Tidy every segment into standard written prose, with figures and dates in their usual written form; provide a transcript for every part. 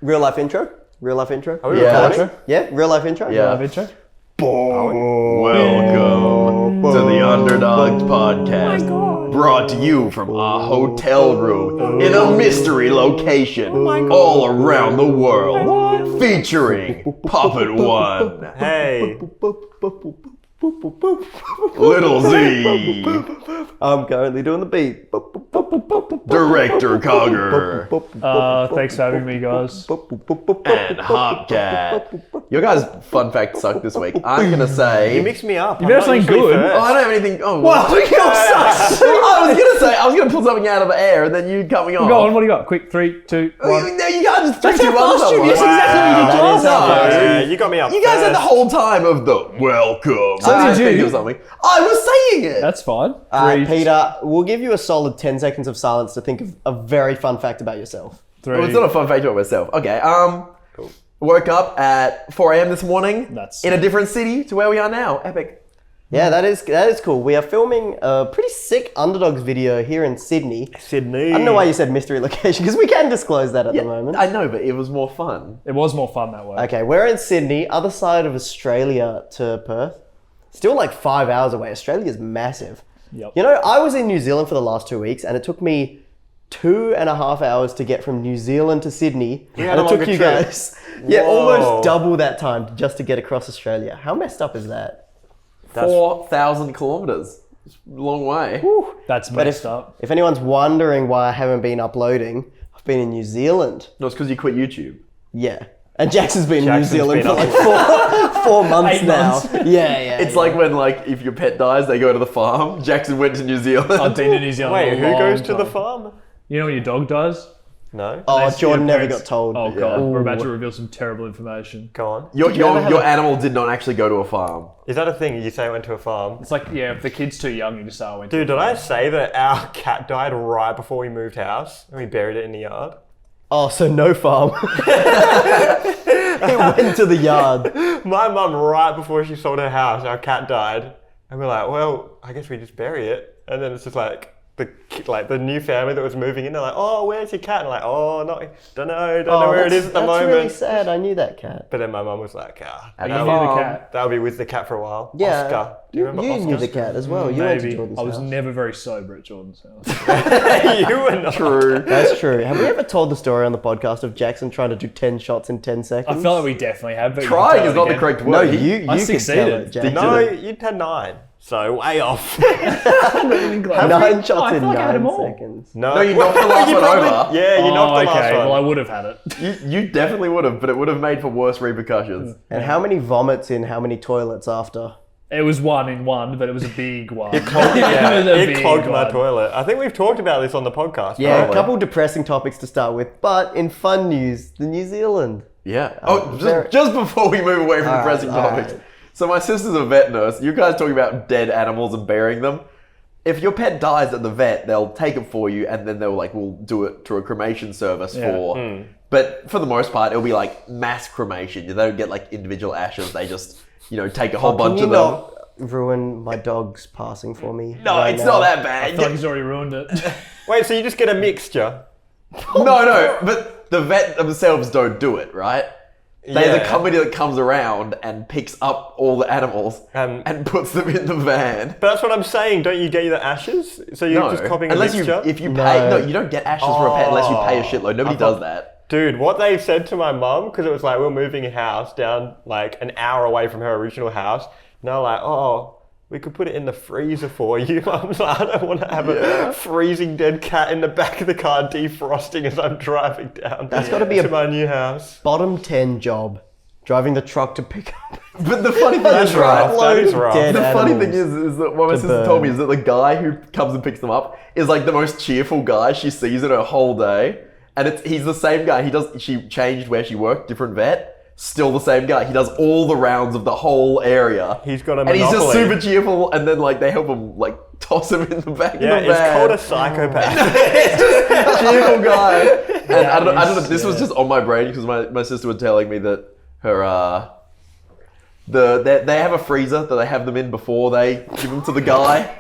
Real life intro? Real life intro? Are we recording? Yeah, real life intro? Yeah. Real life intro? Welcome to the Underdogs podcast, brought to you from a hotel room in a mystery location all around the world, featuring Puppet One, Hey. Little Z, I'm currently doing the beat. Director Cogger, Thanks for having me, guys. and HopCat. Your guys' fun fact sucked this week. I'm gonna say. You mixed me up. You better something good. Oh, I don't have anything. Oh, well, I was gonna pull something out of the air, and then you cut me off. Go on, what do you got? Quick, 3, 2, 1. No, you can't just That's two how fast you. Yes, exactly what you did last time. Yeah, you got me up. You guys had the whole time of the welcome. So did you. Or something. I was saying it. That's fine. Peter, we'll give you a solid 10 seconds of silence to think of a very fun fact about yourself. 3. Well, it's not a fun fact about myself. Okay. Cool. Woke up at 4 a.m. this morning. That's in a different city to where we are now. Epic. Yeah, that is cool. We are filming a pretty sick Underdogs video here in Sydney. Sydney. I don't know why you said mystery location, because we can disclose that at the moment. I know, but it was more fun. It was more fun that way. Okay, we're in Sydney, other side of Australia to Perth. Still like 5 hours away. Australia's massive. Yep. You know, I was in New Zealand for the last 2 weeks, and it took me 2.5 hours to get from New Zealand to Sydney. had And a it took longer you trip. guys, Whoa. almost double that time just to get across Australia. How messed up is that? 4,000 kilometers. It's a long way. That's But messed up. if anyone's wondering why I haven't been uploading, I've been in New Zealand. No, it's because you quit YouTube. Yeah. And Jackson's been Jackson's in New Zealand been for like 4 months 8 now. months. Yeah. It's like when, if your pet dies, they go to the farm. Jackson went to New Zealand. I've been to New Zealand. Wait, a who long goes to the time. farm? You know when your dog dies? No. Oh, Unless Jordan your never parents- got told. Oh, God. Ooh. We're about to reveal some terrible information. Go on. Your ever have a- animal did not actually go to a farm. Is that a thing? You say I went to a farm? It's like, yeah, if the kid's too young, you just say I went to Dude, did I say that our cat died right before we moved house and we buried it in the yard? Oh, so no farm. It went to the yard. My mum, right before she sold her house, our cat died. And we're like, well, I guess we just bury it. And then it's just like, the new family that was moving in, they're like, oh, where's your cat? And like, oh, don't know where it is at the moment. That's really sad. I knew that cat. But then my mum was like, You knew the cat. that'll be with the cat for a while. Yeah. Oscar. Do you remember You Oscar? knew the cat as well. You went to Maybe. Jordan's I was house. never very sober at Jordan's house. You were not. True. That's true. Have we ever told the story on the podcast of Jackson trying to do 10 shots in 10 seconds? I feel like we definitely have. But Trying you is can not tell the it correct No, word. you I could tell succeeded. it, Jackson. No, you'd had 9. So way off. again. 9 shots I in feel like I had 9 them all. seconds. No, you knocked the last one over. Yeah, you knocked the last okay. one. Well, I would have had it. You definitely would have, but it would have made for worse repercussions. And how many vomits in how many toilets after? It was 1 in 1, but it was a big one. It clogged, It was a it big clogged my one. toilet. I think we've talked about this on the podcast. Yeah, Probably. a couple depressing topics to start with, but in fun news, the New Zealand. Yeah. very- Just before we move away from All depressing right, all topics. right. So my sister's a vet nurse. You guys talking about dead animals and burying them. If your pet dies at the vet, they'll take it for you, and then we'll do it through a cremation service Yeah. But for the most part, it'll be like mass cremation. They don't get like individual ashes. They just, take a whole bunch Can of you them. not ruin my dog's passing for me? No, right it's now? not that I bad. feel like he's already ruined it. Wait, so you just get a mixture? No, but the vet themselves don't do it, right? There's a Yeah. company that comes around and picks up all the animals and puts them in the van. But that's what I'm saying. Don't you get the ashes? So you're No, just copying a unless mixture? if you pay. No. No, you don't get ashes for a pet unless you pay a shitload. Nobody does that. Dude, what they said to my mum, because it was like, we're moving a house down like an hour away from her original house. And they're like, oh, we could put it in the freezer for you. I'm like, I don't want to have a freezing dead cat in the back of the car defrosting as I'm driving down That's gotta be to a- my new house. Bottom 10 job. Driving the truck to pick up. But the funny thing That's is, rough. right? That is rough. Dead The funny animals. thing is that what my to sister told me burn. is that the guy who comes and picks them up is like the most cheerful guy she sees in her whole day, and he's the same guy. She changed where she worked, different vet. Still the same guy. He does all the rounds of the whole area. He's got a and he's just monopoly. super cheerful. And then they help him toss him in the back of Yeah, the van. it's called a psychopath. It's just a cheerful guy. And I don't know. is- This was just on my brain because my sister was telling me that her they have a freezer that they have them in before they give them to the guy.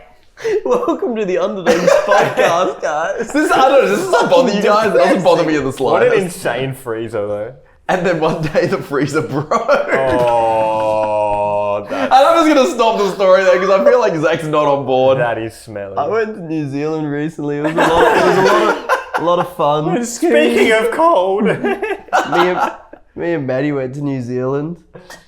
Welcome to the Underdogs podcast, guys. This doesn't bother you guys. It doesn't bother me in the What an slightest. insane freezer, though. And then one day the freezer broke. Oh, And I'm just gonna stop the story there because I feel like Zach's not on board. that is smelly. I went to New Zealand recently. It was a lot of fun. Speaking of cold. Me and Maddie went to New Zealand.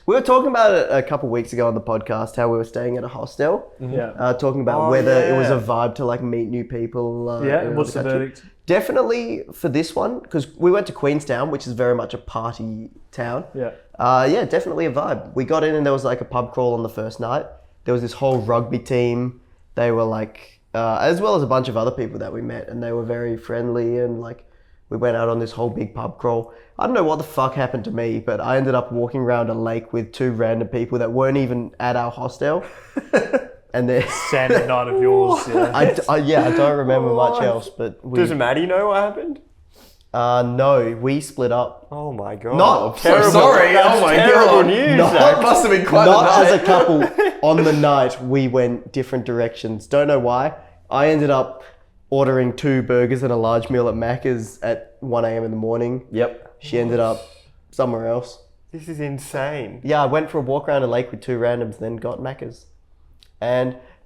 We were talking about it a couple of weeks ago on the podcast, how we were staying at a hostel. Yeah. Talking about whether it was a vibe to like meet new people. Yeah. in What's the country. verdict? Definitely for this one, because we went to Queenstown, which is very much a party town. Yeah. Yeah, definitely a vibe. We got in and there was like a pub crawl on the first night. There was this whole rugby team. They were like, as well as a bunch of other people that we met, and they were very friendly and like, we went out on this whole big pub crawl. I don't know what the fuck happened to me, but I ended up walking around a lake with two random people that weren't even at our hostel. And then Standard night of yours. Yeah. I don't remember much else, but we... Does Maddie know what happened? No, we split up. Oh my god. Not- So sorry. Oh my terrible god. news, Not- Zach. That must have been quite Not a night. as a couple. On the night, we went different directions. Don't know why. I ended up ordering 2 burgers and a large meal at Macca's at 1 a.m. in the morning. Yep. She ended up somewhere else. This is insane. Yeah, I went for a walk around a lake with 2 randoms, then got Macca's.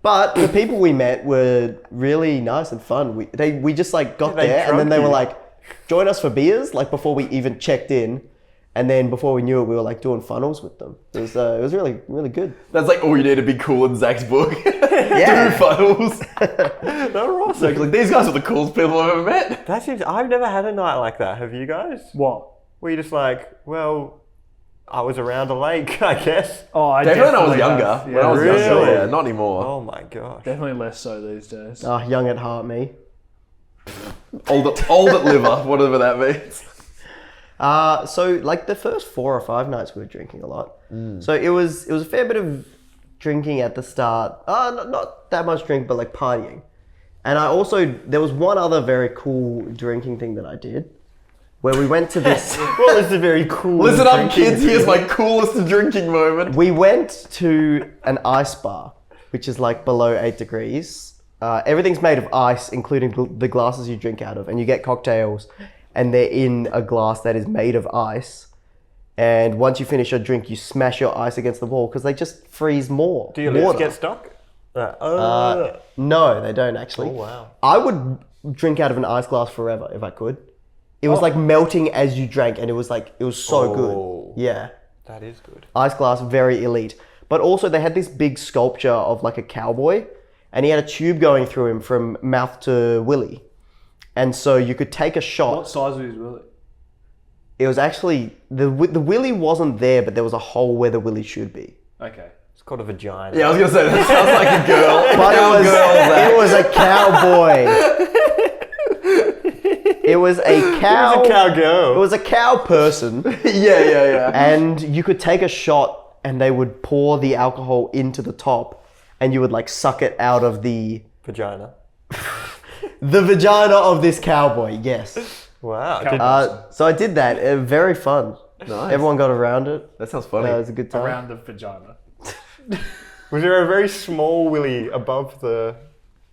But the people we met were really nice and fun. We just like got They there and then drunk they were you. like, join us for beers, like before we even checked in. And then before we knew it, we were like doing funnels with them. It was really, really good. That's like all you need to be cool in Zach's book. Yeah. Do funnels. They were awesome. Zach's like, these guys are the coolest people I've ever met. That seems. I've never had a night like that. Have you guys? What? Were you just like, well, I was around a lake, I guess. Oh, I Definitely when I was have. younger. Yeah, When I was Really? younger, yeah, not anymore. Oh my gosh. definitely less so these days. Young at heart, me. Old at liver, whatever that means. So like the first 4 or 5 nights we were drinking a lot. So it was a fair bit of drinking at the start. Not that much drink, but like partying. And there was one other very cool drinking thing that I did, where we went to this. Well, it's a very cool. Listen up, drinking kids. Here's thing. my coolest drinking moment. We went to an ice bar, which is like below 8 degrees. Everything's made of ice, including the glasses you drink out of, and you get cocktails, and they're in a glass that is made of ice. And once you finish your drink, you smash your ice against the wall because they just freeze more. Do your lips water. get stuck? No, they don't actually. Oh, wow. I would drink out of an ice glass forever if I could. It was like melting as you drank, and it was so Oh. good. Yeah. That is good. Ice glass, very elite. But also they had this big sculpture of like a cowboy, and he had a tube going through him from mouth to willy. And so you could take a shot. What size was his willy? It was actually, the willy wasn't there, but there was a hole where the willy should be. Okay. It's called a vagina. Yeah, I was gonna say that sounds like a girl. But it was a cowboy. It was a cow. It was a cowgirl. It was a cow person. yeah. And you could take a shot and they would pour the alcohol into the top and you would like suck it out of the Vagina. vagina of this cowboy, yes. Wow. So I did that. Very fun. Nice. Everyone got around it. That sounds funny. It was a good time. Around the vagina. Was there a very small willy above the...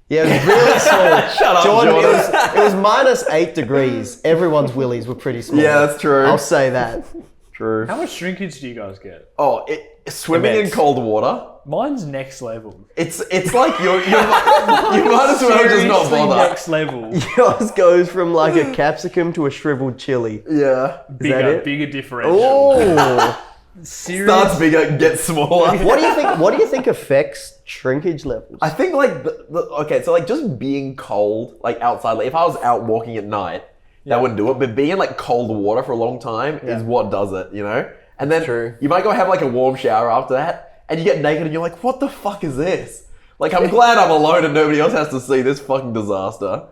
Yeah, it was really small. Shut up, Jordan, Jordan. it was minus 8 degrees. Everyone's willies were pretty small. Yeah, that's true. I'll say that. True. How much shrinkage do you guys get? Oh, swimming Immense. in cold water. Mine's next level. It's like you might as well just not Seriously bother. next level. Yours goes from like a capsicum to a shriveled chili. Yeah. that Bigger it? differential. Oh. Serious. Starts bigger, gets smaller. What do you think affects shrinkage levels? I think like okay, so like just being cold, like outside, like if I was out walking at night, that wouldn't do it. But being in like cold water for a long time is what does it, you know? And then True. you might go have like a warm shower after that, and you get naked and you're like, what the fuck is this? Like I'm glad I'm alone and nobody else has to see this fucking disaster.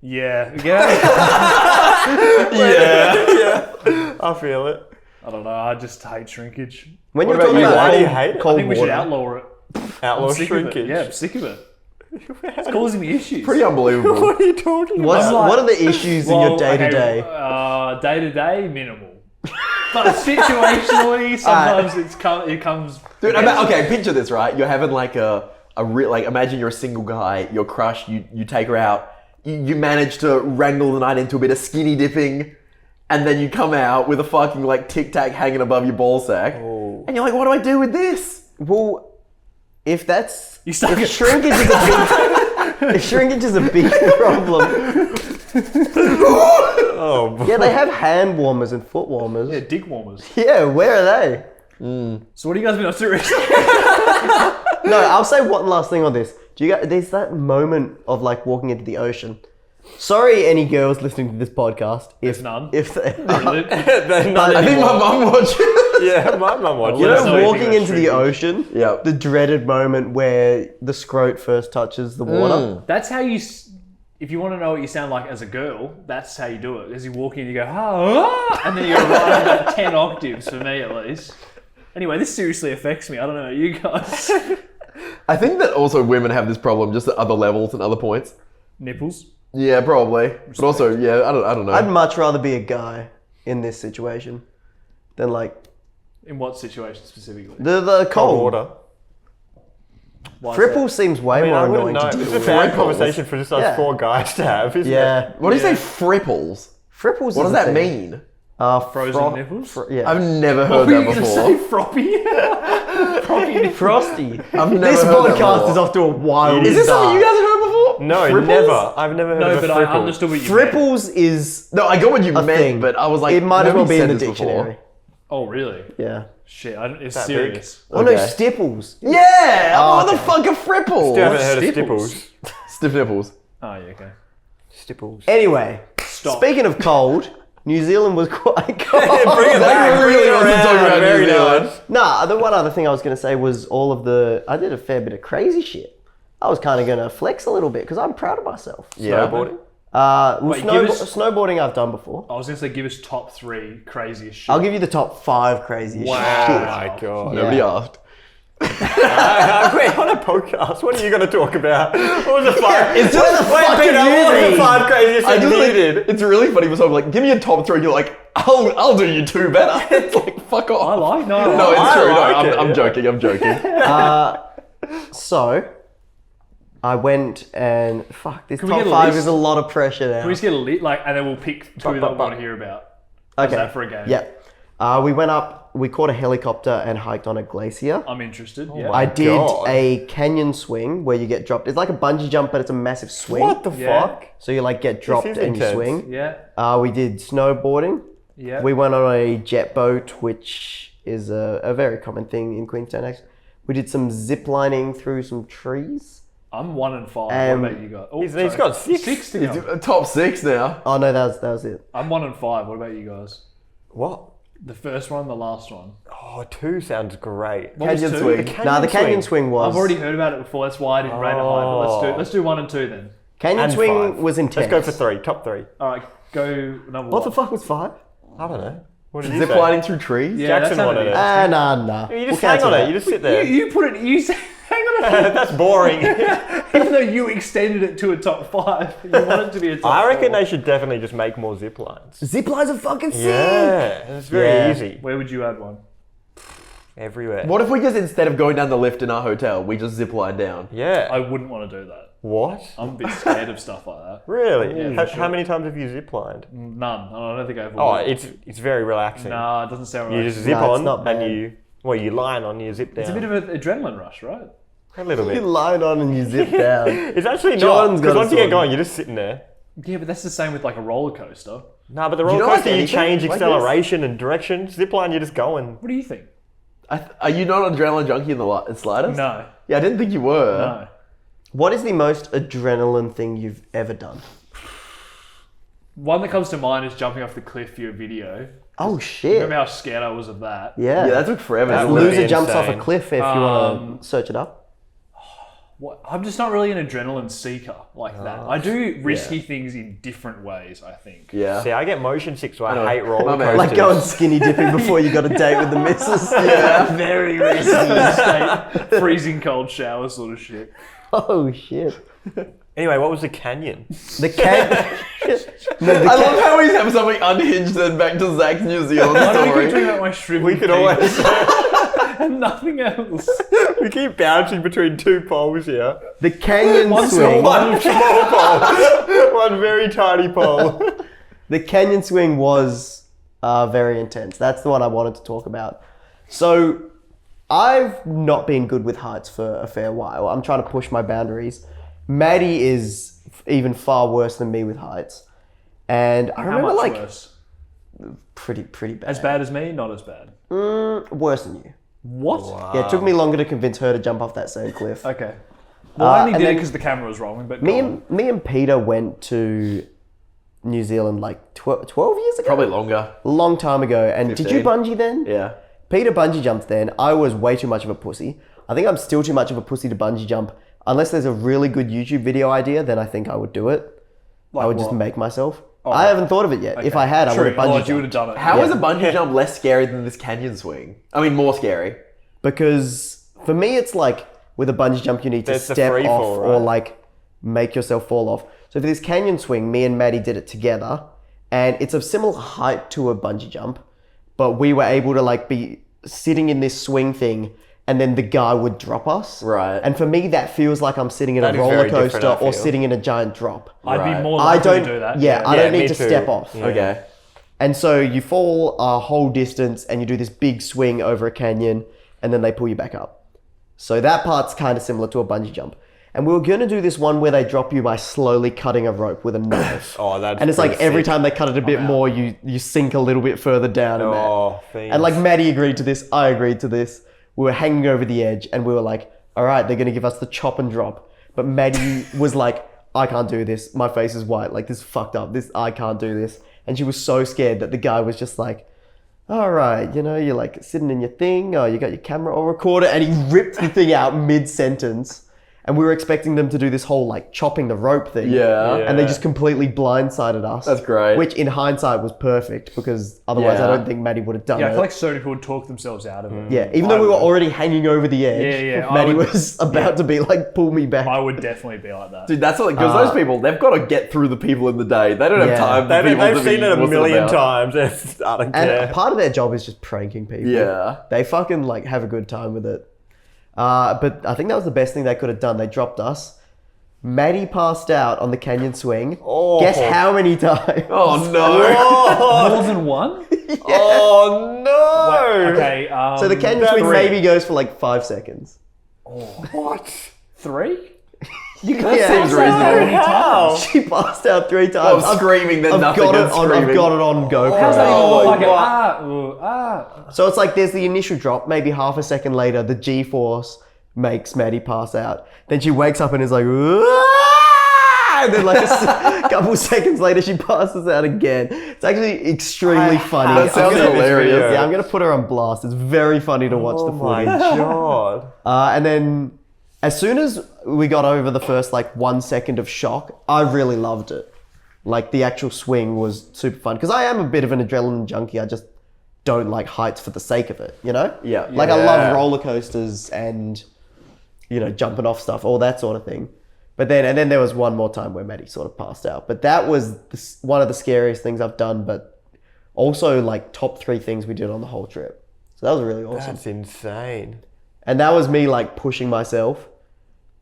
Yeah. Yeah. I feel it. I don't know. I just hate shrinkage. When What you're about talking you? about Why do you cold- hate it? I cold think we should water, outlaw it. Outlaw I'm sick of it. shrinkage. Yeah, I'm sick of it. It's causing me issues. Pretty unbelievable. What are you talking What's, I'm like- what are the issues in your day to day? Day to day, minimal. But situationally, sometimes it comes. Dude, okay, picture this, right? You're having like a like imagine you're a single guy, you're crushed, you take her out, you manage to wrangle the night into a bit of skinny dipping, and then you come out with a fucking like Tic Tac hanging above your ball sack, and you're like, what do I do with this? Well, if stuck it. shrinkage is a big, if shrinkage is a big problem, Oh, boy. yeah, they have hand warmers and foot warmers. Yeah, dick warmers. Yeah, where are they? So what have you guys been up to recently? No, I'll say one last thing on this. Do you guys? There's that moment of like walking into the ocean. Sorry, any girls listening to this podcast. There's none. If they, They're not I think my anymore. mum watches. Yeah, my mum watches. you Let us know know, if you walking got into the shrinkage. ocean. Yeah. The dreaded moment where the scrot first touches the water. That's how you. If you want to know what you sound like as a girl, that's how you do it. As you walk in, you go ah, and then you arrive at 10 octaves for me at least. Anyway, this seriously affects me. I don't know about you guys. I think that also women have this problem just at other levels and other points. Nipples. Yeah, probably. But also, yeah, I don't know. I'd much rather be a guy in this situation than like In what situation specifically? the Cold cold. water. Why is that? Fripple seems way I mean, more I annoying wouldn't know. to This deal is a with. bad conversation for just us Yeah. 4 guys to have, isn't it? Yeah. What do you say, fripples? Fripples. What does is a that thing. mean? Frozen nipples? Yeah. I've never What heard were you that going to say? before. Froppy? Froppy nipples. Frosty. I've never This heard that podcast before. is off to a wild Is this something you start. guys have heard before? No, Fripples? never. I've never heard No, of a but I fripple. understood what you meant. Fripples is No, I got what you a meant, thing, but I was like, it might as well nobody be in said the this before. dictionary. Oh, really? Yeah. Shit, it's That serious. Oh no, Okay. stipples. Yeah! Oh, what okay. the fuck are fripples? Still haven't heard of Stipples? stipples. Stiff nipples. Oh, yeah, okay. Stipples. Anyway, Stop. speaking of cold, New Zealand was quite cold. Bring it Zach back. really Bring it wants to talk around. about New Very Zealand. nice. Nah, the one other thing I was going to say was I did a fair bit of crazy shit. I was kind of going to flex a little bit because I'm proud of myself. Yeah. Snowboarding. Wait, give us- snowboarding I've done before. I was going to say, give us top 3 craziest shit. I'll give you the top 5 craziest Oh shit. my god. Yeah. Nobody asked. Wait, on a podcast, what are you going to talk about? What was the 5? It's just the Wait, fucking Peter, what was the movie. 5 craziest I things just you like, did? it's really funny for someone like, give me a top 3, and you're like, I'll do you 2 better. It's like, fuck I off. like. No, No, it's I true. like No, it, I'm yeah. joking. I'm joking. So, I went and fuck. This Can we top get a 5 list? is a lot of pressure now. Can we just get a lit, and then we'll pick 2 that we want to hear about. Okay. that for a game? Yeah. We went up. We caught a helicopter and hiked on a glacier. I'm interested. Yeah. I did God. a canyon swing where you get dropped. It's like a bungee jump, but it's a massive swing. What the Yeah. fuck? So you like get dropped is and you intense. swing. Yeah. We did snowboarding. Yeah. We went on a jet boat, which is a very common thing in Queenstown. Actually, we did some zip lining through some trees. I'm 1 and 5. What about you guys? Oh, He's sorry. got 6. 6 to go. Top 6 now. Oh no, that was it. I'm 1 and 5. What about you guys? What? The first one, the last one. Oh, 2 sounds great. What was Canyon 2? swing. Nah, the canyon swing was. I've already heard about it before. That's why I didn't rate it high. But let's do 1 and 2 then. Canyon And swing 5. was intense. Let's go for 3. Top 3. All right, go number 1. What the fuck was 5? I don't know. What did you Zip say? lining through trees. Yeah, Jackson that sounded wanted it. interesting. Nah. You We'll just hang cancel on it. that. You just sit there. You put it. You say, hang on a minute. That's boring. Even though you extended it to a top 5, you want it to be a top I reckon 4. they should definitely just make more zip lines. Zip lines are fucking sick. Yeah, it's very Yeah. easy. Where would you add one? Everywhere. What if we just, instead of going down the lift in our hotel, we just zip line down? Yeah. I wouldn't want to do that. What? I'm a bit scared of stuff like that. Really? Yeah, how, for how sure. many times have you zip lined? None. I don't think I ever Oh, would. it's very relaxing. Nah, it doesn't sound You right. just zip No, it's on not bad. and you line on, you zip down. It's a bit of an adrenaline rush, right? A little You bit. line on and you zip down. It's actually not. John's Because got once it you get sorted. going, you're just sitting there. Yeah, but that's the same with like a roller coaster. Nah, but the you roller not like coaster, you anything change like acceleration and direction. Zip line, you're just going. What do you think? Are you not an adrenaline junkie in the slightest? No. Yeah, I didn't think you were. No. What is the most adrenaline thing you've ever done? One that comes to mind is jumping off the cliff for your video. Oh shit. Remember how scared I was of that? Yeah. Yeah, that took forever. That didn't would it? Loser be jumps off a insane. cliff if you want to search it up. What? I'm just not really an adrenaline seeker like that. I do risky things in different ways, I think. Yeah. See, I get motion sick, so I know. hate roller My man. coasters. Like going skinny dipping before you got a date with the missus. Yeah. Very risky state, freezing cold shower sort of shit. Oh shit. Anyway, what was the canyon? The can. No, the I love how we have something unhinged and back to Zach's New Zealand Why don't we keep story. talking about my shriveled We could always. and nothing else. We keep bouncing between two poles here. The canyon One swing. One small pole. One very tiny pole. The canyon swing was very intense. That's the one I wanted to talk about. So I've not been good with heights for a fair while. I'm trying to push my boundaries. Maddie is even far worse than me with heights. And I How remember much like worse? pretty bad. As bad as me? Not as bad. Worse than you. What? Yeah, it took me longer to convince her to jump off that same cliff. Okay. Well, I only and did it then because the camera was wrong. But Me and Peter went to New Zealand like 12 years ago? Probably longer. A long time ago. And did you 15. bungee then? Yeah. Peter bungee jumped then. I was way too much of a pussy. I think I'm still too much of a pussy to bungee jump. Unless there's a really good YouTube video idea, then I think I would do it. Like I would just what? make myself. I haven't thought of it yet. If I had, I would have bungee Otherwise you would jumped. have done it. How is a bungee jump less scary than this canyon swing? I mean, more scary. Because for me, it's like with a bungee jump, you need to There's the step free off fall, or right? like make yourself fall off. So for this canyon swing, me and Maddie did it together, and it's of similar height to a bungee jump, but we were able to like be sitting in this swing thing, and then the guy would drop us. Right. And for me, that feels like I'm sitting in That a is roller very different, coaster I or feel. sitting in a giant drop. I'd Right. be more I likely don't. to do that. Yeah, I don't me need to too. step off. Yeah. Okay. And so you fall a whole distance and you do this big swing over a canyon and then they pull you back up. So that part's kind of similar to a bungee jump. And we were going to do this one where they drop you by slowly cutting a rope with a knife. Oh, that's And it's like pretty every sick. time they cut it a bit more, you sink a little bit further down. And, Oh, fiends. and like Maddie agreed to this, I agreed to this. We were hanging over the edge and we were like, all right, they're going to give us the chop and drop. But Maddie was like, I can't do this. My face is white. Like, this is fucked up. I can't do this. And she was so scared that the guy was just like, all right, you know, you're like sitting in your thing, or you got your camera or recorder, and he ripped the thing out mid-sentence. And we were expecting them to do this whole like chopping the rope thing. Yeah. And they just completely blindsided us. That's great. Which in hindsight was perfect because otherwise I Yeah. don't think Maddie would have done Yeah, I it. feel like so many people would talk themselves out of it. Yeah, even though we were already hanging over the edge, Yeah, I Maddie would- was about to be like, pull me back. I would definitely be like that. Dude, that's like, because those people, they've got to get through the people in the day. They don't have Yeah. time for people They've to seen be it a wussing million about. times. I don't And care. part of their job is just pranking people. Yeah. They fucking like have a good time with it. But I think that was the best thing they could have done. They dropped us. Maddie passed out on the canyon swing. Oh. Guess how many times? Oh, no. More than one? Oh no! Okay. So the canyon That's swing three. maybe goes for like 5 seconds. What? 3? That Yeah. seems reasonable. How? She passed out 3 I'm times. screaming, then I've nothing got it and on. screaming. I've got it on GoPro. How's that even Oh, like God. So it's like there's the initial drop, maybe half a second later, the G-force makes Maddie pass out. Then she wakes up and is like, "Aah!" And then like a couple seconds later, she passes out again. It's actually extremely funny. That sounds I'm gonna- hilarious. Yeah, I'm going to put her on blast. It's very funny to watch Oh the my footage. god! And then as soon as we got over the first like 1 second of shock, I really loved it. Like the actual swing was super fun. Because I am a bit of an adrenaline junkie. I just don't like heights for the sake of it, you know? Yeah. Like I Yeah. love roller coasters and, you know, jumping off stuff, all that sort of thing. But then there was one more time where Maddie sort of passed out. But that was one of the scariest things I've done, but also like top 3 things we did on the whole trip. So that was really awesome. That's insane. And that was me like pushing myself.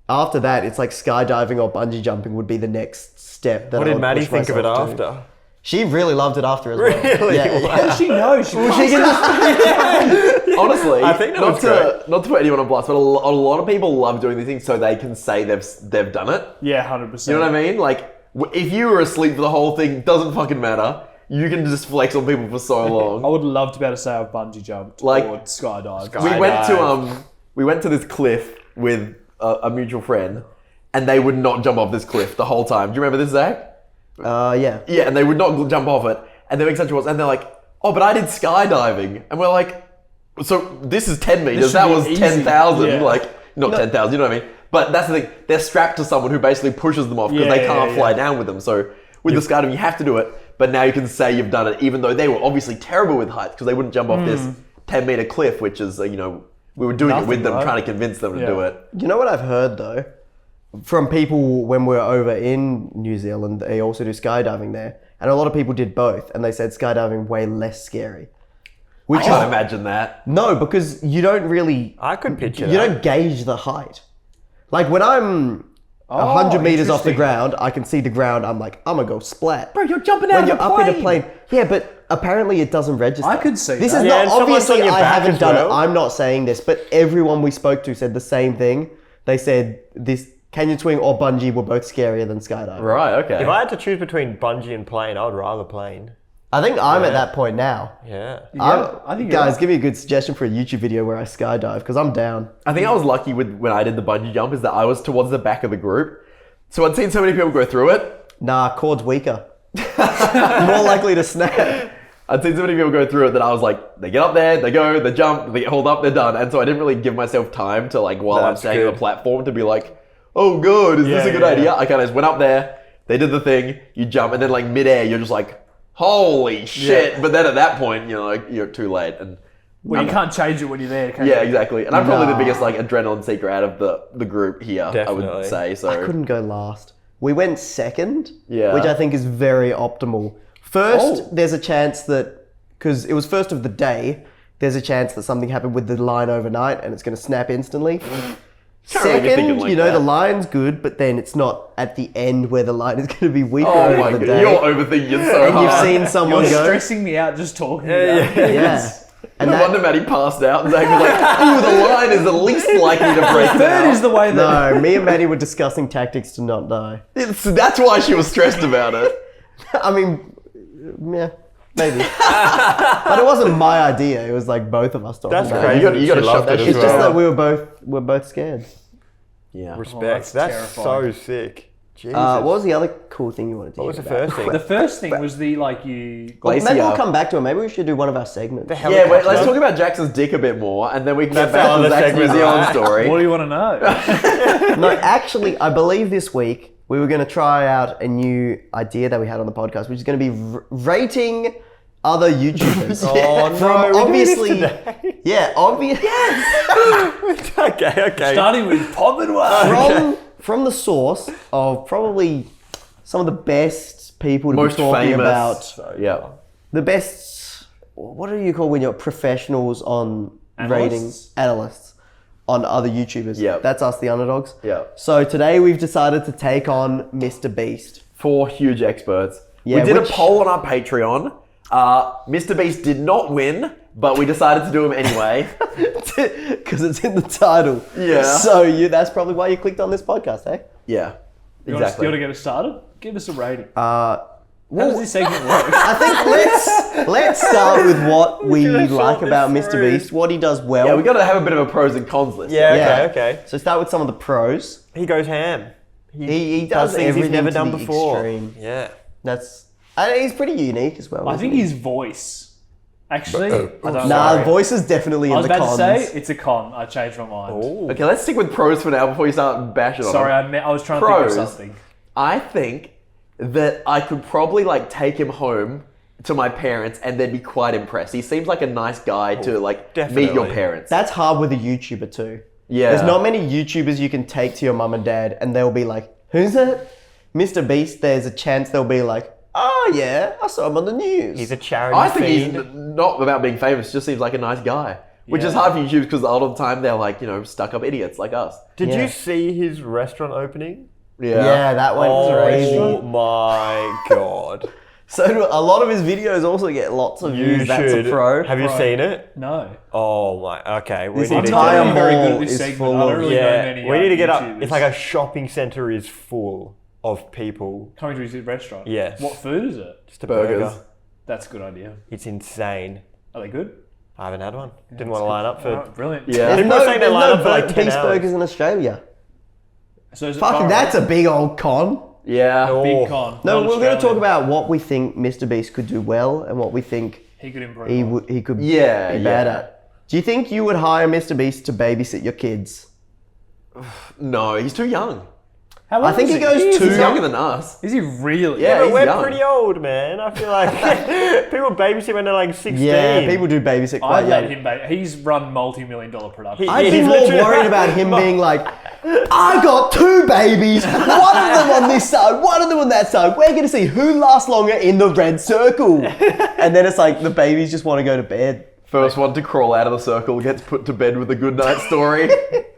After that, it's like skydiving or bungee jumping would be the next step. That What I did would Maddie push think of it myself to. after? She really loved it after as well. Really? Yeah, Wow. How did she know? She Honestly, I think that not was to not to put anyone on blast, but a lot of people love doing these things so they can say they've done it. Yeah, 100%. You know what I mean? Like, if you were asleep for the whole thing, doesn't fucking matter. You can just flex on people for so I long. would love to be able to say I've bungee jumped Like- or skydived. We went to this cliff with a mutual friend, and they would not jump off this cliff the whole time. Do you remember this, Zach? yeah. Yeah, and they would not jump off it. And they're being such a and they're like, oh, but I did skydiving. And we're like, so this is 10 meters. should That be was easy. 10,000. Yeah. Like, not 10,000, you know what I mean? But that's the thing. They're strapped to someone who basically pushes them off because Yeah, they can't yeah, fly yeah. down with them. So with the skydiving, you have to do it. But now you can say you've done it, even though they were obviously terrible with heights because they wouldn't jump off this 10-meter cliff, which is, you know, we were doing it with Nothing, them, right? trying to convince them to do it. You know what I've heard though? From people when we were over in New Zealand, they also do skydiving there. And a lot of people did both. And they said skydiving way less scary. I can't imagine that. No, because you don't really... I could picture You that. don't gauge the height. Like when I'm 100 meters off the interesting. ground, I can see the ground. I'm like, I'm gonna go splat. Bro, you're jumping out When of you're a up plane. in a plane, yeah, but apparently it doesn't register. I could see this that. is Yeah, not and someone's obviously on your I back haven't as done well. it. I'm not saying this, but everyone we spoke to said the same thing. They said this canyon swing or bungee were both scarier than skydiving. Right, okay. If I had to choose between bungee and plane, I would rather plane. I think I'm at that point now. Yeah. I think you're Guys, right. give me a good suggestion for a YouTube video where I skydive because I'm down. I think I was lucky with when I did the bungee jump is that I was towards the back of the group. So I'd seen so many people go through it. Nah, cord's weaker. More likely to snap. I'd seen so many people go through it that I was like, they get up there, they go, they jump, they get hauled up, they're done. And so I didn't really give myself time to like, while I'm That's standing on good. the platform to be like, oh good, is this a good idea? I kind of just went up there, they did the thing, you jump, and then like midair, you're just like, holy shit. Yeah. But then at that point, like, you're too late. And Well, you can't change it when you're there, can you? yeah, exactly. And I'm probably the Nah. biggest like adrenaline seeker out of the group here, I Definitely. would say. So I couldn't go last. We went second, Yeah. which I think is very optimal. First, Oh. there's a chance that, because it was first of the day, there's a chance that something happened with the line overnight and it's going to snap instantly. Can't really be Second, thinking like you know, that. the line's good, but then it's not at the end where the line is going to be weaker oh my over the god, day. you're overthinking it so And you've hard. seen someone You're go. stressing me out just talking about it. Yeah. And No that, wonder Matty passed out and Zach was like, ooh, the line is the least likely to break Third down. is the way that... no, me and Maddie were discussing tactics to not die. That's why she was stressed about it. I mean, yeah, maybe. But it wasn't my idea. It was like both of us talking That's about crazy. it. You gotta She shut loved that it shit It's just down. that we're both scared. Yeah. Respect. that's that's terrifying. so sick. Jesus. What was the other cool thing you wanted to What was hear the about? first thing? The first thing was the, like, you... Well, maybe Glacier. we'll come back to it. Maybe we should do one of our segments. hell- Yeah, wait, let's Helicopter. talk about Jackson's dick a bit more, and then we can get That's back our to other Zach's New segment. Zealand story. What do you want to know? No, actually, I believe this week we were going to try out a new idea that we had on the podcast, which is going to be rating other YouTubers. Oh, no, From we're doing this obviously, today? yeah, obvious. okay. Starting with Pop and One. From the source of probably some of the best people to Most be talking famous. about. Yeah. The best, what do you call when you're professionals on rating analysts on other YouTubers? Yeah. That's us, the Underdogs. Yeah. So today we've decided to take on MrBeast. 4 huge experts. Yeah, we did which- a poll on our Patreon. MrBeast did not win, but we decided to do him anyway. Because it's in the title. Yeah. So that's probably why you clicked on this podcast, eh? Yeah. You want Exactly. to get us started? Give us a rating. Well, How does this segment work? I think let's start with what we gonna like thought about this through. MrBeast, what he does well. Yeah, we got to have a bit of a pros and cons list. Yeah, Yeah. okay. So start with some of the pros. He goes ham. He does things he's everything never to done the before. extreme. Yeah. He's pretty unique as well. I isn't think he? his voice. Actually, I don't know. Nah, voice is definitely I in was the about cons. to say it's a con. I changed my mind. Oh. Okay, let's stick with pros for now before you start bashing on Sorry, him. I was trying to Pros. think of something. I think that I could probably like take him home to my parents and they'd be quite impressed. He seems like a nice guy to like meet definitely. your parents. That's hard with a YouTuber too. Yeah. There's not many YouTubers you can take to your mum and dad and they'll be like, who's that? MrBeast, there's a chance they'll be like, oh yeah, I saw him on the news. He's a charity I think feed. he's not about being famous, just seems like a nice guy. Which is Yeah. hard for YouTubers because a lot of the time they're like, stuck up idiots like us. Did Yeah. you see his restaurant opening? Yeah, that went crazy. Oh my god. So a lot of his videos also get lots of views. That's a pro. Have you seen it? No. Oh my. Okay. We This need to entire I'm get, very good at mall this is segment. full I don't of- really know yeah. many We need to get up. YouTubers. It's like a shopping center is full of people. Coming to his restaurant. Yes. What food is it? Just a Burgers. burger. That's a good idea. It's insane. Are they good? I haven't had one. Didn't want to line up for. Alright, brilliant. Yeah. People are saying they line up for like 10 Beast hours. Burgers in Australia. So is it Fuck, far that's away? a big old con. Yeah. Oh. Big con. No, Not we're going to talk Australian. about what we think MrBeast could do well and what we think He could improve. he could Yeah, be bad yeah. at. Do you think you would hire MrBeast to babysit your kids? No, he's too young. How I old think is he goes He's too younger than us. Is he really? Yeah, But he's we're young. pretty old, man. I feel like people babysit when they're like 16. Yeah, people do babysit I quite let young. him. He's run multi-million-dollar production. I'd be He's more literally- worried about him being like, I got 2 babies, one of them on this side, one of them on that side. We're going to see who lasts longer in the red circle. And then it's like the babies just want to go to bed. First one to crawl out of the circle gets put to bed with a good night story.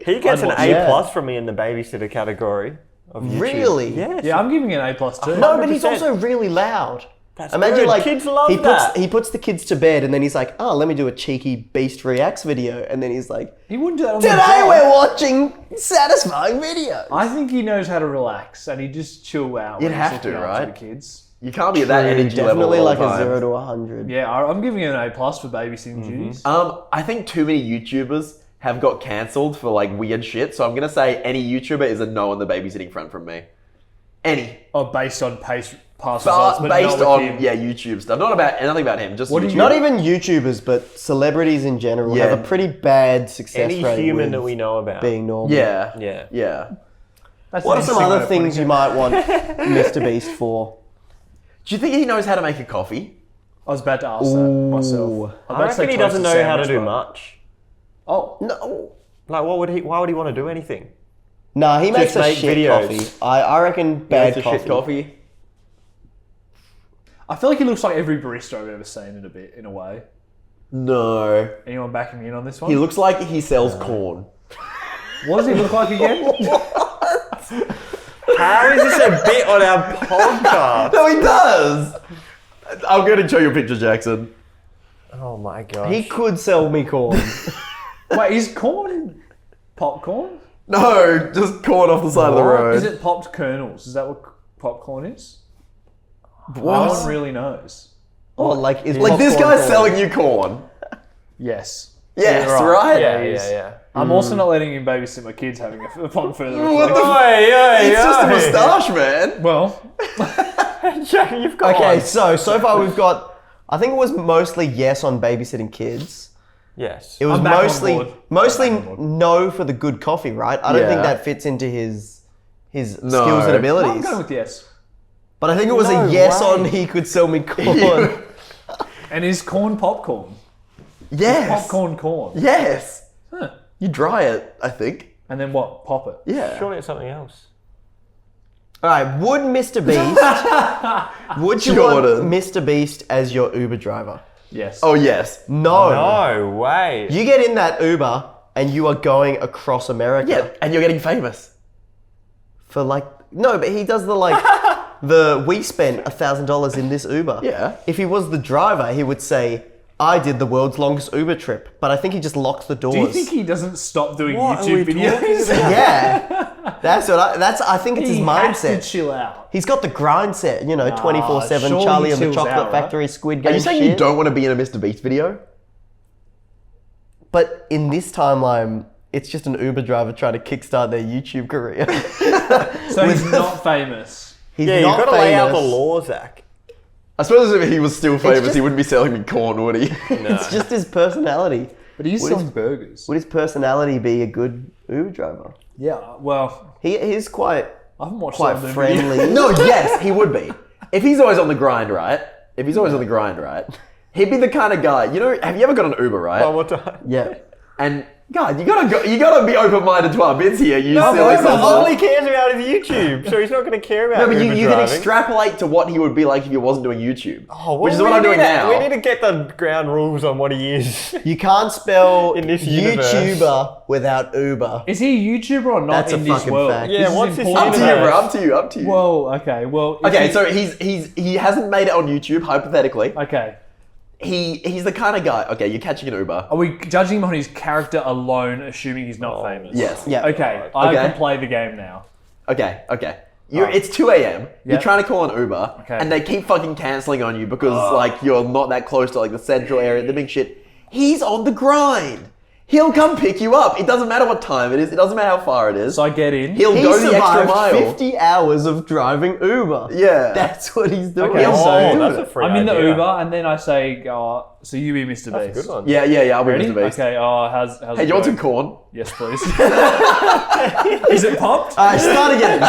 He gets an watch A that. plus from me in the babysitter category of YouTube. Really? Yes. Yeah, I'm giving it an A+ too. No, but he's 100%. also really loud. That's Imagine good. like Kids love he that. puts the kids to bed and then he's like, oh, let me do a cheeky Beast Reacts video, and then he's like, He wouldn't do that on the today job. we're watching satisfying videos. I think he knows how to relax and he just chill out. You'd when have he's to, looking after right? The kids. You can't be at that energy level Definitely all like the a time. 0 to 100. Yeah, I'm giving it an A+ for babysitting duties. I think too many YouTubers have got cancelled for like weird shit, so I'm gonna say any YouTuber is a no on the babysitting front from me. Any. Based on past results, but Based not on with him. YouTube stuff. Not about nothing about him. Just What do you- YouTube. Not even YouTubers, but celebrities in general Yeah. have a pretty bad success Any rate human with that we know about. being normal. Yeah. Yeah. Yeah. That's What an are some interesting way other of putting things it. you might want Mr. Beast for? Do you think he knows how to make a coffee? I was about to ask that myself. I reckon he doesn't know how to do much. Oh, No. Like, why would he want to do anything? Nah, he makes a make shit videos. coffee. I reckon bad It's a coffee. shit coffee. I feel like he looks like every barista I've ever seen in a way. No. Anyone backing me in on this one? He looks like he sells corn. What does he look like again? How is this a bit on our podcast? No, he does. I'm going to show you a picture, Jackson. Oh my gosh. He could sell me corn. Wait, is corn popcorn? No, just corn off the side of the road. Is it popped kernels? Is that what popcorn is? No What? one really knows. Or like is Like this popcorn guy's corn? selling you corn. Yes. Yes, Yeah, right? yeah, he is. yeah. I'm also not letting him babysit my kids having upon further What reflection. the It's just a moustache, man. Well, Jack, you've got Okay, one. so far we've got. I think it was mostly yes on babysitting kids. Yes. It was I'm back on mostly board. mostly I'm back on board. no for the good coffee, right? I don't think Yeah. that fits into his skills and No, I'm abilities. going with yes. But I think it was No a yes way. on he could sell me corn. And is corn popcorn? Yes. Popcorn. Yes. Huh. You dry it, I think. And then what? Pop it. Yeah. Surely it's something else. All right, would Mr. Beast? Would you Jordan. want Mr. Beast as your Uber driver? Yes. Oh, yes. No. No way. You get in that Uber and you are going across America. Yeah, and you're getting famous. For like no, but he does the we spent $1,000 in this Uber. Yeah. If he was the driver, he would say, I did the world's longest Uber trip. But I think he just locks the doors. Do you think he doesn't stop doing What are YouTube we talking videos? about? Yeah. I think it's his He has to mindset. chill out. He's got the grind set, 24/7 surely Charlie he and the chills Chocolate out, right? Factory, Squid Game Are you saying shit. you don't want to be in a Mr. Beast video? But in this timeline, it's just an Uber driver trying to kickstart their YouTube career. So he's not famous. He's Yeah, you've not got to lay out the famous. law, Zach. I suppose if he was still famous, just- he wouldn't be selling me corn, would he? It's just his personality. But he's Would selling his- burgers. Would his personality be a good Uber driver? Yeah, well, He's quite I haven't watched quite some of them friendly. videos. No, yes, he would be. If he's always on the grind, right? If he's always on the grind, right? He'd be the kind of guy. Have you ever got an Uber, right? One more time. Yeah. And God, you gotta be open-minded to our bits here. You No, silly but son. all he cares about is YouTube, so he's not going to care about No, but Uber you can driving. extrapolate to what he would be like if he wasn't doing YouTube. Oh, well, which is we what I'm need doing to- now. We need to get the ground rules on what he is. You can't spell In this universe. YouTuber without Uber. Is he a YouTuber or not That's a in this fucking world? fact. Yeah, This is what's his important. Up to you, universe? bro. Up to you. Up to you. Whoa, okay, well... if Okay, he- so he hasn't made it on YouTube. Hypothetically, Okay. he's the kind of guy. Okay, you're catching an Uber. Are we judging him on his character alone, assuming he's not famous? Yes. Yeah. Okay, I Okay. can play the game now. Okay. It's 2 a.m. Yeah. You're trying to call an Uber, Okay. and they keep fucking canceling on you because like you're not that close to like the central area, the big shit. He's on the grind. He'll come pick you up. It doesn't matter what time it is. It doesn't matter how far it is. So I get in. He'll He go the extra survived mile. 50 hours of driving Uber. Yeah. That's what he's doing. Okay, He'll so do that's it. a free I'm in the idea. Uber, and then I say, so you be Mr. Beast. That's a good one. Yeah. I'll be Ready? Mr. Beast. Okay, how's Hey, it you want some going? corn? Yes, please. Is it popped? Start again.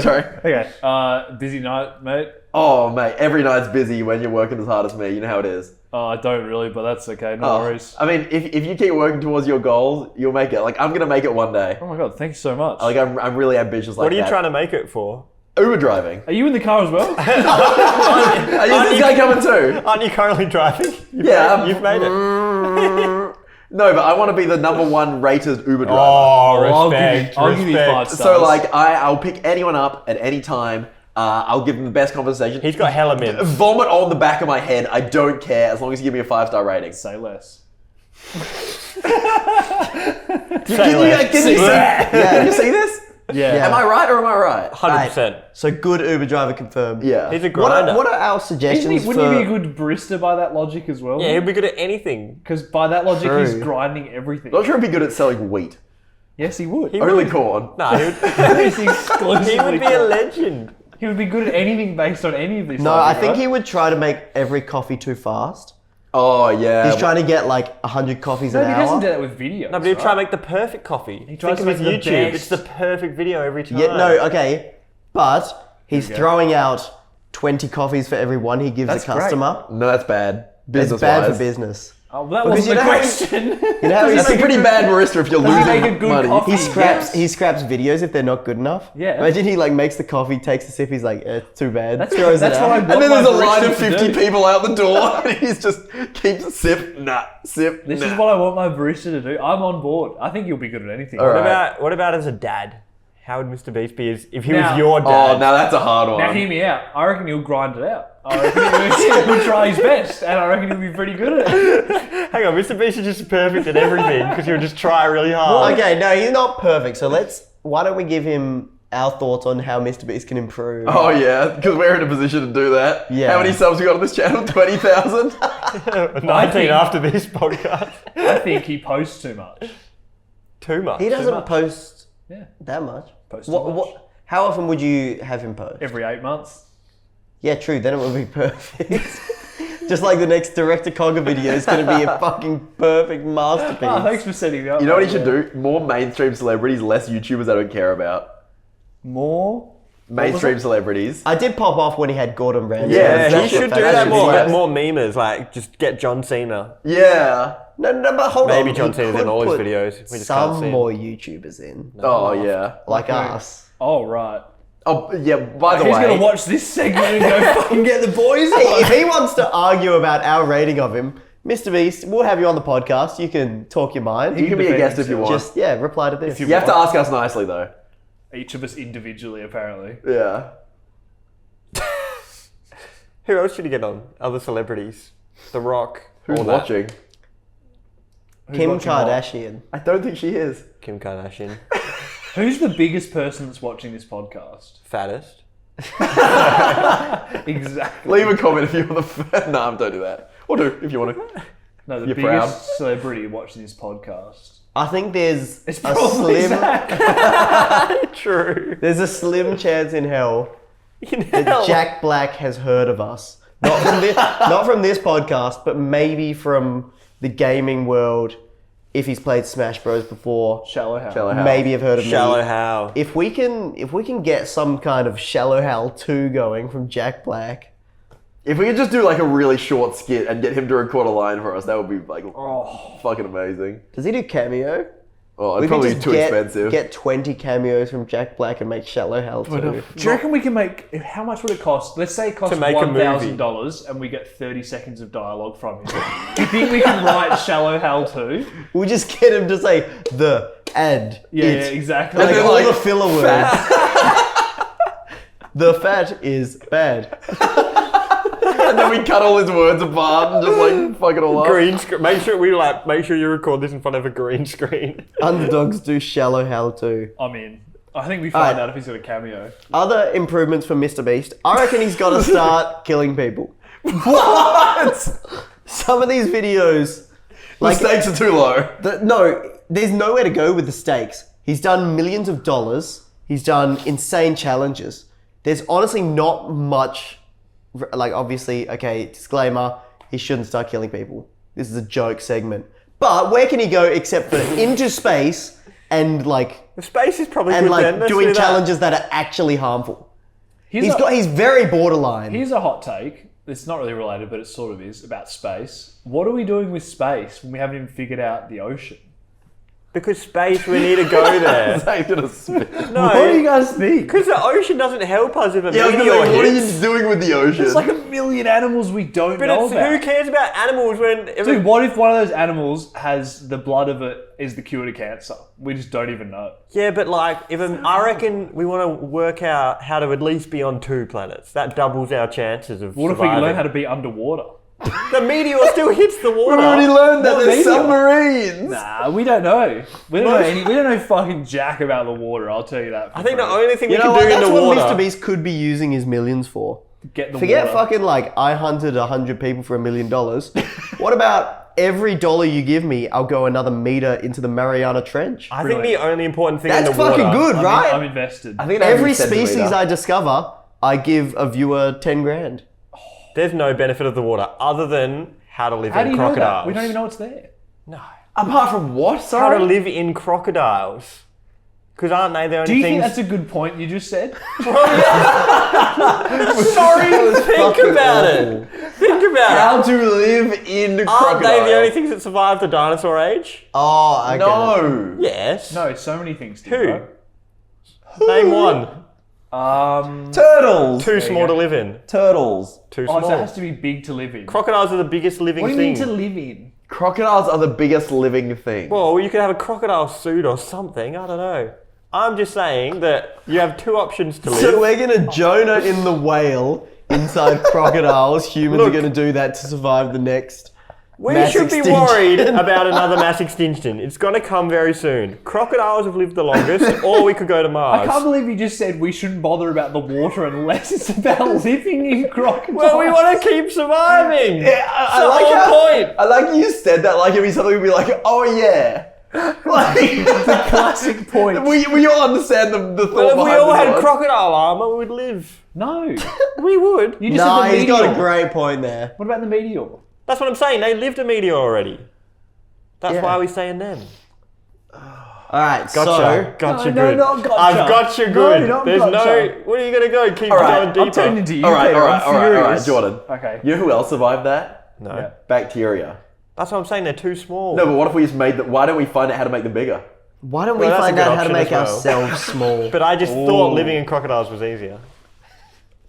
Sorry. Okay, busy night, mate? Oh, mate, every night's busy when you're working as hard as me. You know how it is. I don't really, but that's okay, no worries. I mean, if you keep working towards your goals, you'll make it. Like, I'm going to make it one day. Oh my god, thank you so much. Like, I'm really ambitious like What are you that. trying to make it for? Uber driving. Are you in the car as well? Is this guy coming too? Aren't you currently driving? You've made it. No, but I want to be the number 1 rated Uber driver. Oh, I'll give you 5 stars. So like, I'll pick anyone up at any time. I'll give them the best conversation. He's got hella mints. Vomit on the back of my head. I don't care as long as you give me a 5-star rating. Say less. Can you see this? Yeah. Am I right or am I right? 100%. So good Uber driver confirmed. Yeah. He's a grinder. What are our suggestions Wouldn't for... he be a good barista by that logic as well? Yeah, he'd be good at anything. Because by that logic, True. he's grinding everything. Not sure if he'd be good at selling wheat. Yes, he would. Only corn. No, he He's exclusively would be a legend. He would be good at anything based on any of this. No, logic, I think right? he would try to make every coffee too fast. Oh, yeah. He's trying to get like 100 coffees No, an he hour. doesn't do that with videos. No, but he'd right? try to make the perfect coffee. He tries Think to of his make the YouTube. best. It's the perfect video every time. Yeah, no, okay. But he's we go. throwing out 20 coffees for every one he gives That's a customer. No, that's bad. It's Business bad for wise. business. Oh, that Because wasn't you the know how question. You know how That's a pretty bad barista if you're Does he losing make a good money. coffee? he scraps videos if they're not good enough. Yeah. Imagine he like makes the coffee, takes a sip, he's like, it's too bad. That's throws what it I out. want. And then there's a line my of barista to 50 do. people out the door and he's just keeps sip, sip, This is what I want my barista to do. I'm on board. I think you'll be good at anything. All right. What about as a dad? How would MrBeast be if he Now- was your Oh, dad? now that's a hard one. Now hear me out. I reckon he'll grind it out. I reckon he'll try his best, and I reckon he'll be pretty good at it. Hang on, MrBeast is just perfect at everything because he'll just try really hard. Okay, no, he's not perfect. So why don't we give him our thoughts on how MrBeast can improve? Oh yeah, because we're in a position to do that. Yeah. How many subs we got on this channel? 20,000? 19 after this podcast. I think he posts too much. Too much. He doesn't much. post Yeah. that much. Post too much. How often would you have him post? Every 8 months. Yeah, true. Then it would be perfect. Just like the next director Cogger video is going to be a fucking perfect masterpiece. Oh, thanks for setting me up. You know what he mate. should do? More mainstream celebrities, less YouTubers I don't care about. More? Mainstream celebrities. I did pop off when he had Gordon Ramsay. Yeah, He that's should what- do that that should more. be Like it. more memers, like just get John Cena. Yeah. No, but hold on. Maybe John He Cena's in could all his put videos. We just can't see some him. more YouTubers in, Oh yeah. like us. Oh, right. Oh yeah. By the He's way, going to watch this segment and go fucking get the boys Hey, on. if he wants to argue about our rating of him, MrBeast, we'll have you on the podcast. You can talk your mind. you can be a guest if you want. Just reply to this. you have to ask us nicely though. Each of us individually, apparently. Yeah. Who else should he get on? Other celebrities. The Rock. Who's all that. watching? Kim watching what? Kardashian. I don't think she is. Kim Kardashian. Who's the biggest person that's watching this podcast? Fattest. Exactly. Leave a comment if you want to. Nah, don't do that. Or do if you want to. No, the You're biggest proud? celebrity watching this podcast. I think there's It's a probably slim. Zack. True. There's a slim chance in hell In that hell. Jack Black has heard of us. Not from this podcast, but maybe from the gaming world. If he's played Smash Bros before, Shallow Hal. Shallow Hal. maybe have heard of Shallow me. how. If we can get some kind of Shallow Hal 2 going from Jack Black. If we could just do like a really short skit and get him to record a line for us, that would be like fucking amazing. Does he do cameo? Oh, it'd We could probably be just too expensive. get 20 cameos from Jack Black and make Shallow Hal 2. Do you reckon we can make? How much would it cost? Let's say it costs To make a movie. $1,000 and we get 30 seconds of dialogue from him. Do you think we can write Shallow Hal 2? We'll just get him to say the and Yeah, it. exactly. Like And then, all like, the filler words. The fat is bad. And then we cut all his words apart and just like fuck it all up. Green screen. Make sure you record this in front of a green screen. Underdogs do Shallow Hal 2. I'm in. I think we find Alright. out if he's got a cameo. Other improvements for MrBeast. I reckon he's got to start killing people. What? Some of these videos, The stakes are too low. there's nowhere to go with the stakes. He's done millions of dollars. He's done insane challenges. There's honestly not much, like obviously, okay, disclaimer, he shouldn't start killing people. This is a joke segment. But where can he go except for into space and like, The space is probably and good then. like Let's doing do that. challenges that are actually harmful. Here's He's very borderline. Here's a hot take. It's not really related, but it sort of is, about space. What are we doing with space when we haven't even figured out the ocean? Because space, we need to go there. Zack's gonna spit. No, What do you guys think? because the ocean doesn't help us if a Yeah, I was gonna meteor say, what are hits. you doing with the ocean? There's like a million animals we don't But know it's, about. who cares about animals when... Dude, what if one of those animals has the blood of it is the cure to cancer? We just don't even know. Yeah, but like, I reckon we want to work out how to at least be on 2 planets. That doubles our chances of What if we surviving. can learn how to be underwater? The meteor still hits the water. We've already learned that What there's meteor? submarines. Nah, we don't know. We don't know fucking jack about the water, I'll tell you that. I think the only thing You we know can what? do in That's the what water... Mr. Beast could be using his millions for. Get the Forget water. fucking like I hunted 100 people for $1 million. What about every dollar you give me, I'll go another meter into the Mariana Trench? I think the only important thing That's in the water... fucking good, right? I'm invested. I think Every species I discover, I give a viewer 10 grand. There's no benefit of the water other than how to live How do in you know crocodiles. that? We don't even know it's there. No. Apart from what? How Sorry. to live in crocodiles. Because aren't they the only Do you think things... that's a good point you just said? Sorry, think about it. Think about it. How to live in Aren't crocodile? they the only things that survived the dinosaur age? Oh, I get it. No. Yes. No, so many things did, Who? bro. Name one. Turtles. Too small to live in. Turtles. Too Oh, small. so it has to be big to live in. Crocodiles are the biggest living What do you thing. mean to live in? Crocodiles are the biggest living thing. Well, you could have a crocodile suit or something. I don't know. I'm just saying that you have 2 options to live. So we're gonna Jonah in the whale inside crocodiles. Humans Look. are gonna do that to survive the next. We mass should be extinction. worried about another mass extinction. It's going to come very soon. Crocodiles have lived the longest, or we could go to Mars. I can't believe you just said we shouldn't bother about the water unless it's about living in crocodiles. Well, we want to keep surviving. Yeah, I That's like the how, whole point. I like you said that like it'd be something we'd be like, oh yeah. Like, classic point. we all understand the thought Well, if we behind all the had word. crocodile armor, we would live. No. We would. You just Nah, said the he's meteor. got a great point there. What about the meteor? That's what I'm saying. They lived a meteor already. That's Yeah. why we say in them. Alright, Gotcha. so Gotcha No, good. not gotcha. I've got you good. No, not There's gotcha. no... Where are you going to go? Keep All right, going I'm turning deeper. to you, All right, Peter. all right, I'm all right, furious. Jordan. Okay. You know who else survived that? No. Bacteria. That's what I'm saying. They're too small. No, but what if we just made that? Why don't we find out how to make them bigger? why don't Well, we that's a find good out how to option make as well. ourselves small? But I just thought living in crocodiles was easier.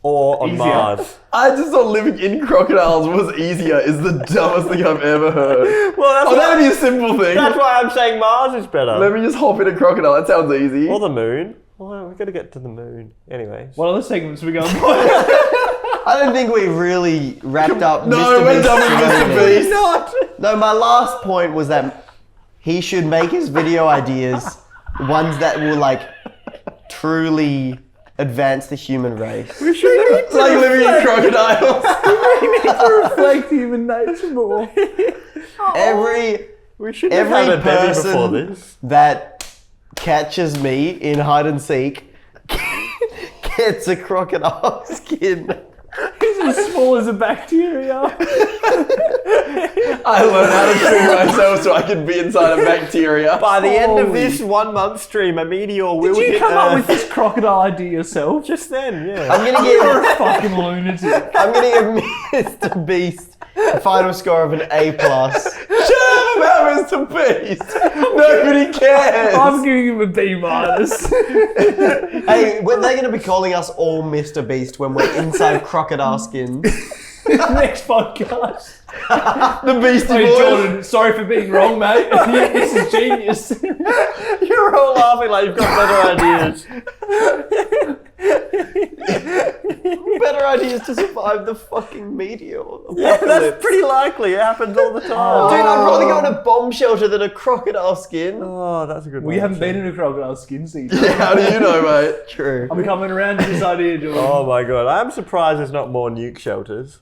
Or on Easier? Mars. I just thought living in crocodiles was easier. Is the dumbest thing I've ever heard. Well, that's Oh, that'd be a simple thing. That's why I'm saying Mars is better. Let me just hop in a crocodile. That sounds easy. Or the moon. Well, we've got to get to the moon. Anyways. What other segments we going? I don't think we really wrapped up No, Mr. we're Beast's done with Mr. narrative. Beast. Not. No, my last point was that he should make his video ideas ones that will like truly advance the human race. We should it's like living in crocodiles. to reflect human nature more. Every We should have had every a bevy before person this. that catches me in hide and seek gets a crocodile skin. It's as small as a bacteria. I learned how to shrink myself so I can be inside a bacteria. By the end of Holy- this 1 month stream, a meteor will Did you hit come up with Earth. this crocodile idea yourself? Just then, yeah. I'm gonna You're give a fucking lunatic. Mr. Beast a final score of an A+. Shut up about Mr. Beast. Nobody cares. I'm giving him a B minus. Hey, when they're gonna be calling us all Mr. Beast when we're inside crocodile skins. Next podcast. The Beastie Hey Boys. Jordan, sorry for being wrong, mate. Yeah, this is genius. You're all laughing like you've got better ideas. Better ideas to survive the fucking meteor. Yeah, Apocalypse. that's pretty likely. It happens all the time. Dude, I'd rather go in a bomb shelter than a crocodile skin. Oh, that's a good one. We haven't been in a crocodile skin season. Yeah, how do you know, mate? True. I'm coming around to this idea, Jordan. Oh my god, I'm surprised there's not more nuke shelters.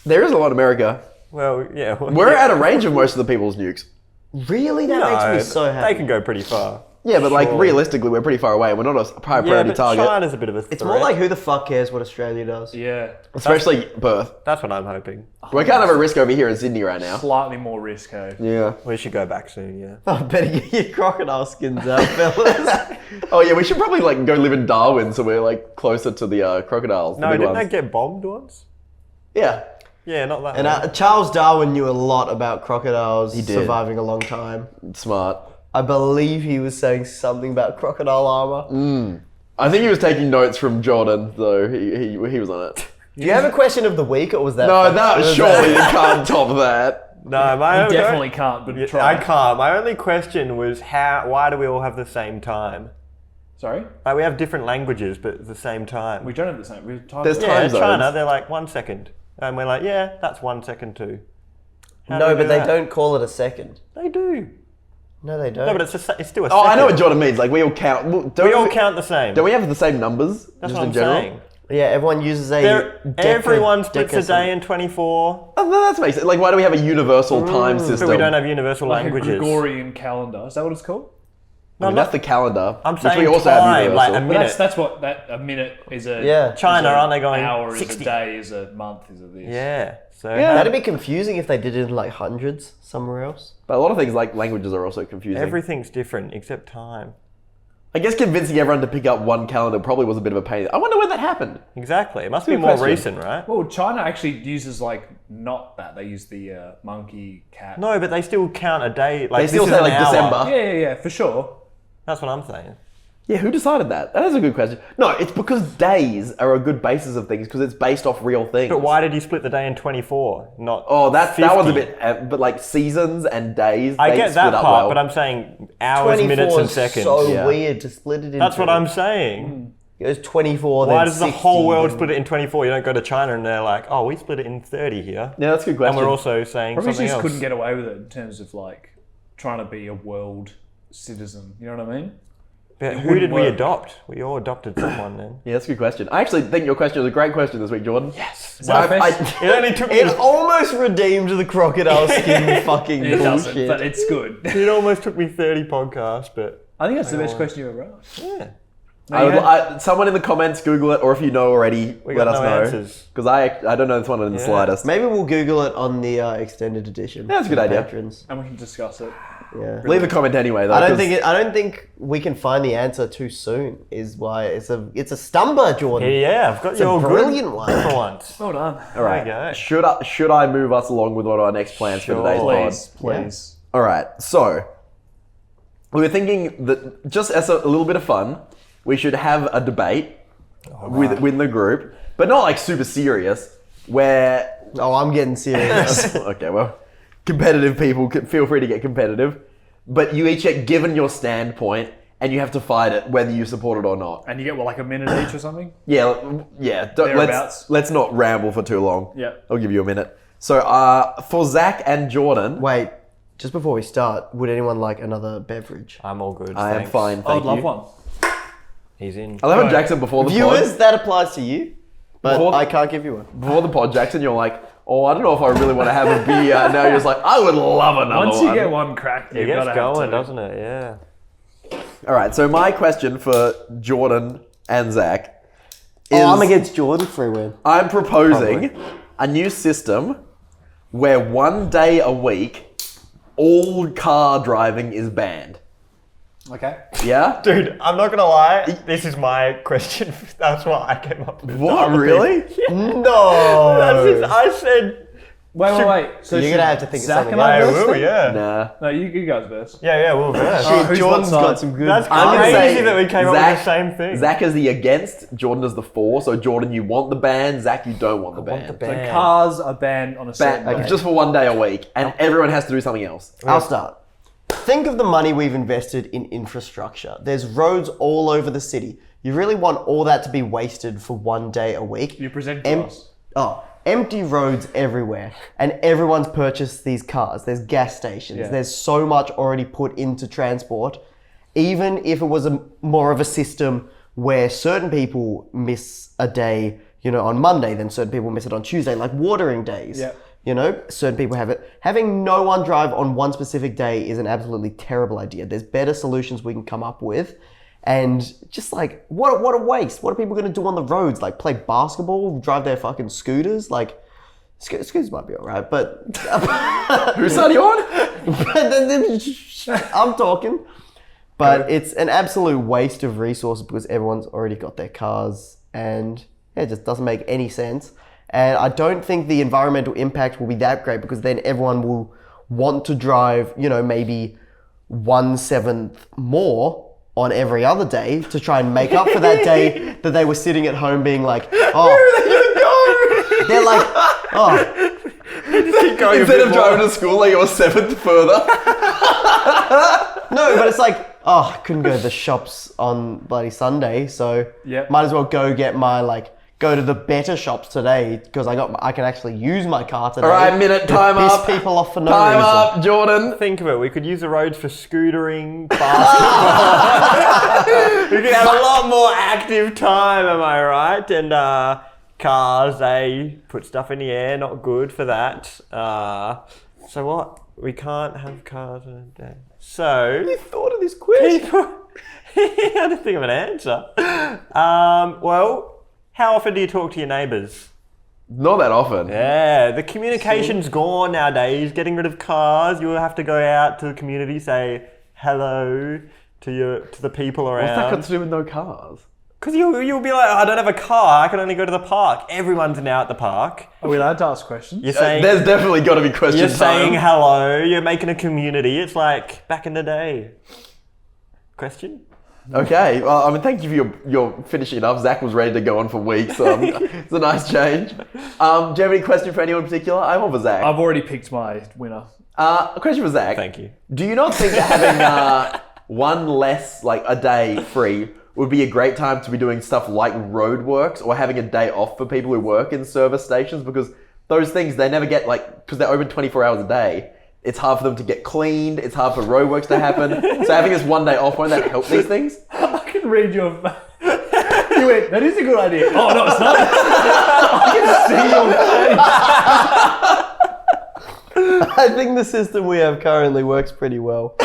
There is a lot in America. Well, yeah. We're out of range of most of the people's nukes. Really? That makes me so happy. They can go pretty far. Yeah, but like Sure. realistically, we're pretty far away. We're not a high Yeah, priority but target. China's a bit of a threat. It's more like who the fuck cares what Australia does? Yeah. Especially Perth. That's what I'm hoping. We're kind of at risk over here in Sydney right now. Slightly more risk, hey. Yeah. We should go back soon, yeah. I better get your crocodile skins out, fellas. Oh yeah, we should probably like go live in Darwin so we're like closer to the crocodiles. No, the big didn't ones. they get bombed once? Yeah. Yeah, not that And one. Charles Darwin knew a lot about crocodiles did. surviving a long time. Smart. I believe he was saying something about crocodile armor. I think he was taking notes from Jordan, though. He was on it. Do you have a question of the week, or was that? No, surely you can't top that. No, You definitely can't, but try. I can't. My only question was why do we all have the same time? Sorry? Like, we have different languages, but at the same time. We don't have the same. We're There's Yeah, time zones. China, they're like 1 second. And we're like, yeah, that's 1 second too. How do No, we but do they that? don't call it a second. They do. No, they don't. No, but it's still a second. Oh, I know what Jordan means. Like, we all count. We all count the same. Don't we have the same numbers? That's just what in I'm general? saying. Yeah, everyone uses a. Everyone splits a day in 24. Oh, that makes sense. Like, why do we have a universal time system? But we don't have universal like languages. a Gregorian calendar. Is that what it's called? I mean, that's the calendar. I'm which saying we also time, have like universal. a But minute. that's what a minute is a. Yeah. China, is a aren't they going hour 60? is a day, is a month, is a this. Yeah. So That'd be confusing if they did it in like hundreds somewhere else. But a lot of things like languages are also confusing. everything's different except time. I guess convincing everyone to pick up one calendar probably was a bit of a pain. I wonder when that happened. Exactly. It must be Good more question. recent, right? Well, China actually uses like not that. They use the monkey, cat. No, but they still count a day. Like They still this is say an like hour. December. Yeah, for sure. That's what I'm saying. Yeah, who decided that? That is a good question. No, it's because days are a good basis of things because it's based off real things. But why did you split the day in 24? Not Oh, that 50? was a bit. But like seasons and days, I they get split that up part, well. but I'm saying hours, minutes, and is seconds. so Yeah. weird to split it into. That's what I'm saying. It was 24. Why then does the 60, whole world then- split it in 24? You don't go to China and they're like, oh, we split it in 30 here. Yeah, that's a good question. And we're also saying Probably something just else. couldn't get away with it in terms of like trying to be a world citizen. You know what I mean? But it who wouldn't did we work. adopt? We all adopted someone then. Yeah, that's a good question. I actually think your question was a great question this week, Jordan. Yes. Is that a fest? It only took me. It almost redeemed the crocodile skin fucking It doesn't, bullshit. but it's good. It almost took me 30 podcasts, but I think that's the best question you ever asked. yeah. Someone in the comments Google it, or if you know already, We let got us no know. answers. Because I don't know this one in the Yeah. slightest. Maybe we'll Google it on the extended edition. Yeah, that's a good for idea. Patrons. And we can discuss it. Yeah. Leave a comment anyway, though. I don't 'cause- think I don't think we can find the answer too soon. Is why it's a stumper, Jordan. Yeah, I've got It's you a all brilliant good one. for once. Well done. All right. There you Should go. should I move us along with one of our next plans for today's pod? Please. All right. So we were thinking that just as a little bit of fun, we should have a debate with the group, but not like super serious. Where Oh, I'm getting serious. okay, well, competitive people feel free to get competitive, but you each get given your standpoint and you have to fight it whether you support it or not. And you get, like a minute each or something? Yeah. Don't, Thereabouts. let's not ramble for too long. Yeah. I'll give you a minute. So for Zack and Jordan, Wait, just before we start, would anyone like another beverage? I'm all good. I am thanks. fine. I Thank would love you. one. He's in. I love how Right. Jackson before the Viewers, pod, that applies to you, but Before- I can't give you one. before the pod, Jackson, you're like, oh, I don't know if I really want to have a beer. Now you're just like, I would love another Once one. you get one cracked, It you've gets got to have going, two. doesn't it? Yeah. All right. So my question for Jordan and Zack is: Oh, I'm against Jordan for a win. I'm proposing a new system where 1 day a week, all car driving is banned. Okay. Yeah? Dude, I'm not gonna lie. This is my question. That's what I came up with. What? Other Really? people. No. That's it. I said. Wait. So You're should gonna have to think of Zack something and else. I I verse will, then? yeah. Nah. No, you guys verse. Yeah, we'll verse. Shit, who's Jordan's what got side? some good. That's I'm gonna crazy say that we came up with the same thing. Zack is the against, Jordan is the for. So Jordan, you want the ban. Zack, you don't want the ban. want the So ban. cars are banned on a certain Ban- day. Just for 1 day a week, and everyone has to do something else. I'll start. Think of the money we've invested in infrastructure. There's roads all over the city. You really want all that to be wasted for 1 day a week? You present to us. Empty roads everywhere, and everyone's purchased these cars. There's gas stations. Yeah. There's so much already put into transport. Even if it was more of a system where certain people miss a day, on Monday, then certain people miss it on Tuesday, like watering days. Yeah. Certain people have it. Having no one drive on one specific day is an absolutely terrible idea. There's better solutions we can come up with. And just like, what a waste. What are people going to do on the roads? Like play basketball, drive their fucking scooters? Like, scooters might be all right, but... Whose side are you on? I'm talking. But it's an absolute waste of resources because everyone's already got their cars and it just doesn't make any sense. And I don't think the environmental impact will be that great because then everyone will want to drive, maybe 1/7 more on every other day to try and make up for that day that they were sitting at home being like, oh. Where are they going to go? They're like, oh. Instead of driving to school, they go a 7th further. No, but it's like, oh, I couldn't go to the shops on bloody Sunday, so might as well go get my, go to the better shops today because I can actually use my car today. All right, minute, time up. Piss people off for no time reason. up, Jordan. Think of it. We could use the roads for scootering, basketball. We could have a lot more active time, am I right? And cars, they put stuff in the air, not good for that. So what? We can't have cars in a day. So You thought of this question. people, I had to think of an answer. Well, how often do you talk to your neighbours? Not that often. Yeah, the communication's gone nowadays. Getting rid of cars, you will have to go out to the community, say hello to the people around. What's that got to do with no cars? Because you'll be like, I don't have a car, I can only go to the park. Everyone's now at the park. Are we allowed to ask questions? You're saying, There's definitely got to be questions. you're saying hello, you're making a community. It's like back in the day. Question? Okay, well, I mean, thank you for your finishing it up. Zach was ready to go on for weeks. It's a nice change. Do you have any question for anyone in particular? I'm on for Zach. I've already picked my winner. A question for Zach. Thank you. Do you not think that having one less, a day free would be a great time to be doing stuff like roadworks or having a day off for people who work in service stations? Because those things, they never get, because they're open 24 hours a day. It's hard for them to get cleaned. It's hard for roadworks to happen. So having this one day off, won't that help these things? I can read your... You went, that is a good idea. Oh, no, it's not. I can see your face. I think the system we have currently works pretty well.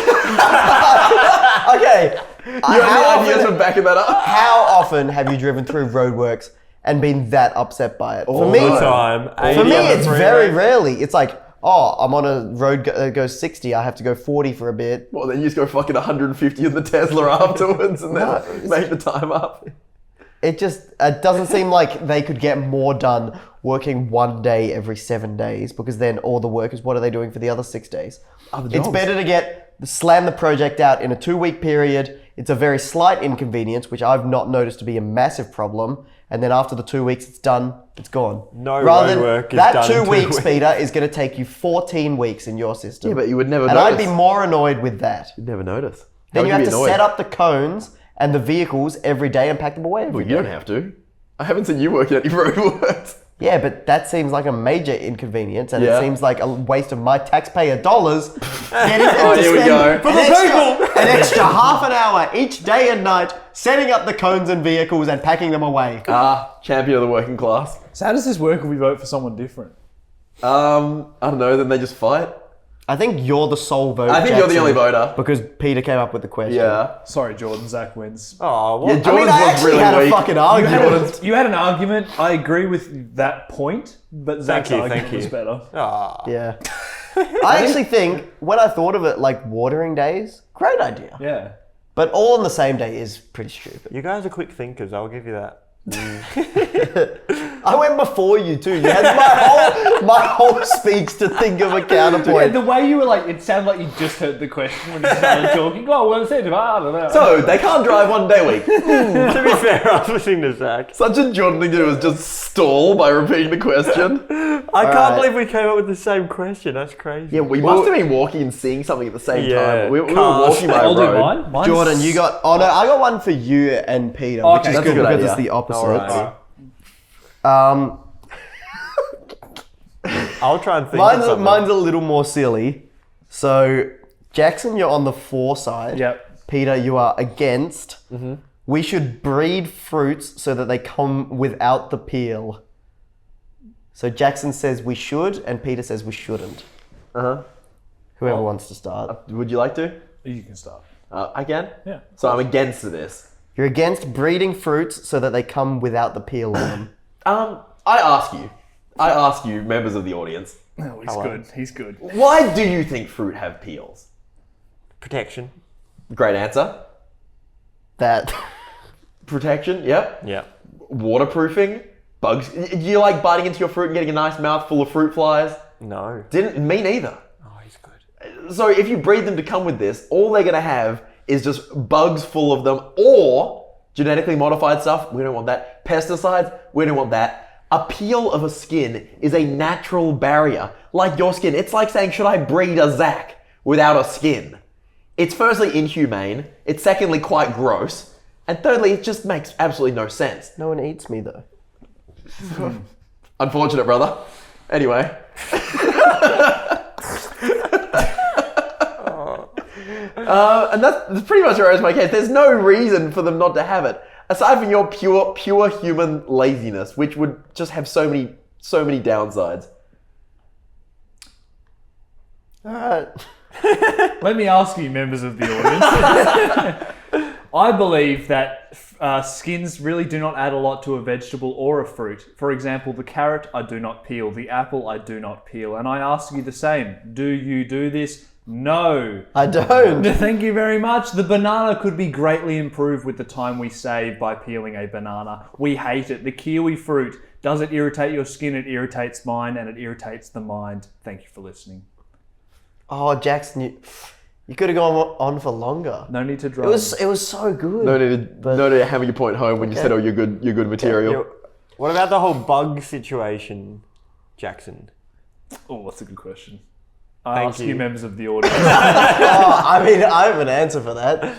Okay. You have any ideas for backing that up? How often have you driven through roadworks and been that upset by it? All the time. For me, it's very rarely. It's like, oh, I'm on a road that goes 60, I have to go 40 for a bit. Well, then you just go fucking 150 in the Tesla afterwards and then make the time up. It doesn't seem like they could get more done working one day every 7 days because then all the workers, what are they doing for the other 6 days? It's better to slam the project out in a 2-week period. It's a very slight inconvenience, which I've not noticed to be a massive problem. And then after the 2 weeks, it's done. It's gone. No road work is done that in 2 weeks, Peter, is going to take you 14 weeks in your system. Yeah, but you would never and notice. I'd be more annoyed with that. You'd never notice. Then you have to set up the cones and the vehicles every day and pack them away every Well, day. you don't have to. I haven't seen you working any roadworks. Yeah, but that seems like a major inconvenience, and it seems like a waste of my taxpayer dollars getting them to here we spend go. an extra half an hour each day and night setting up the cones and vehicles and packing them away. Champion of the working class. So how does this work if we vote for someone different? I don't know, then they just fight. I think you're the sole vote. I think you're the Jackson, only voter. because Peter came up with the question. Yeah. Sorry, Jordan. Zach wins. Oh, what? Yeah, Jordan's I was actually really had a weak. fucking argument. You had an argument. I agree with that point, but Zach's argument was better. Yeah. I actually think, when I thought of it, watering days, great idea. Yeah. But all on the same day is pretty stupid. You guys are quick thinkers, I'll give you that. I went before you too. You had my whole speech to think of a Yeah, counterpoint. the way you were it sounded like you just heard the question when you started talking. Oh, well, I said, I don't know. So, they can't drive one day a week. To be fair, I was listening to Zack. Such a Jordan thing to do is just stall by repeating the question. I can't believe we came up with the same question. That's crazy. Yeah, we must have been walking and seeing something at the same time. We were Cars. walking by a I'll do road. mine. Mine's- Jordan, you got... Oh no, I got one for you and Peter, which Okay, is that's good a good because idea. it's the opposite. Alright. I'll try and think of something. Mine's a little more silly. So, Jackson, you're on the for side. Yep. Peter, you are against. We should breed fruits so that they come without the peel. So Jackson says we should, and Peter says we shouldn't. Whoever wants to start. Would you like to? You can start. I can? Yeah. So I'm against this. You're against breeding fruits so that they come without the peel on them. I ask you, members of the audience, Oh, he's good. He's good. why do you think fruit have peels? Protection. Great answer. That... Protection, yep. Yeah. Waterproofing, bugs. Do you like biting into your fruit and getting a nice mouthful of fruit flies? No. Me neither. Oh, he's good. So if you breed them to come with this, all they're going to have is just bugs full of them, or genetically modified stuff. We don't want that. Pesticides. We don't want that. A peel of a skin is a natural barrier, like your skin. It's like saying, should I breed a Zack without a skin? It's firstly inhumane. It's secondly quite gross. And thirdly, it just makes absolutely no sense. No one eats me though. Unfortunate, brother. Anyway. And that's pretty much where I was my case. There's no reason for them not to have it. Aside from your pure human laziness, which would just have so many downsides. Alright. Let me ask you, members of the audience. I believe that skins really do not add a lot to a vegetable or a fruit. For example, the carrot, I do not peel. The apple, I do not peel. And I ask you the same. Do you do this? No. I don't. Thank you very much. The banana could be greatly improved with the time we save by peeling a banana. We hate it. The kiwi fruit, does it irritate your skin? It irritates mine, and it irritates the mind. Thank you for listening. Oh, Jackson, you could have gone on for longer. No need to drive. It was so good. No need to hammer your point home when you said, "Oh, you're good material." Yeah. What about the whole bug situation, Jackson? Oh, that's a good question. I Thank ask you. you, members of the audience. I mean, I have an answer for that.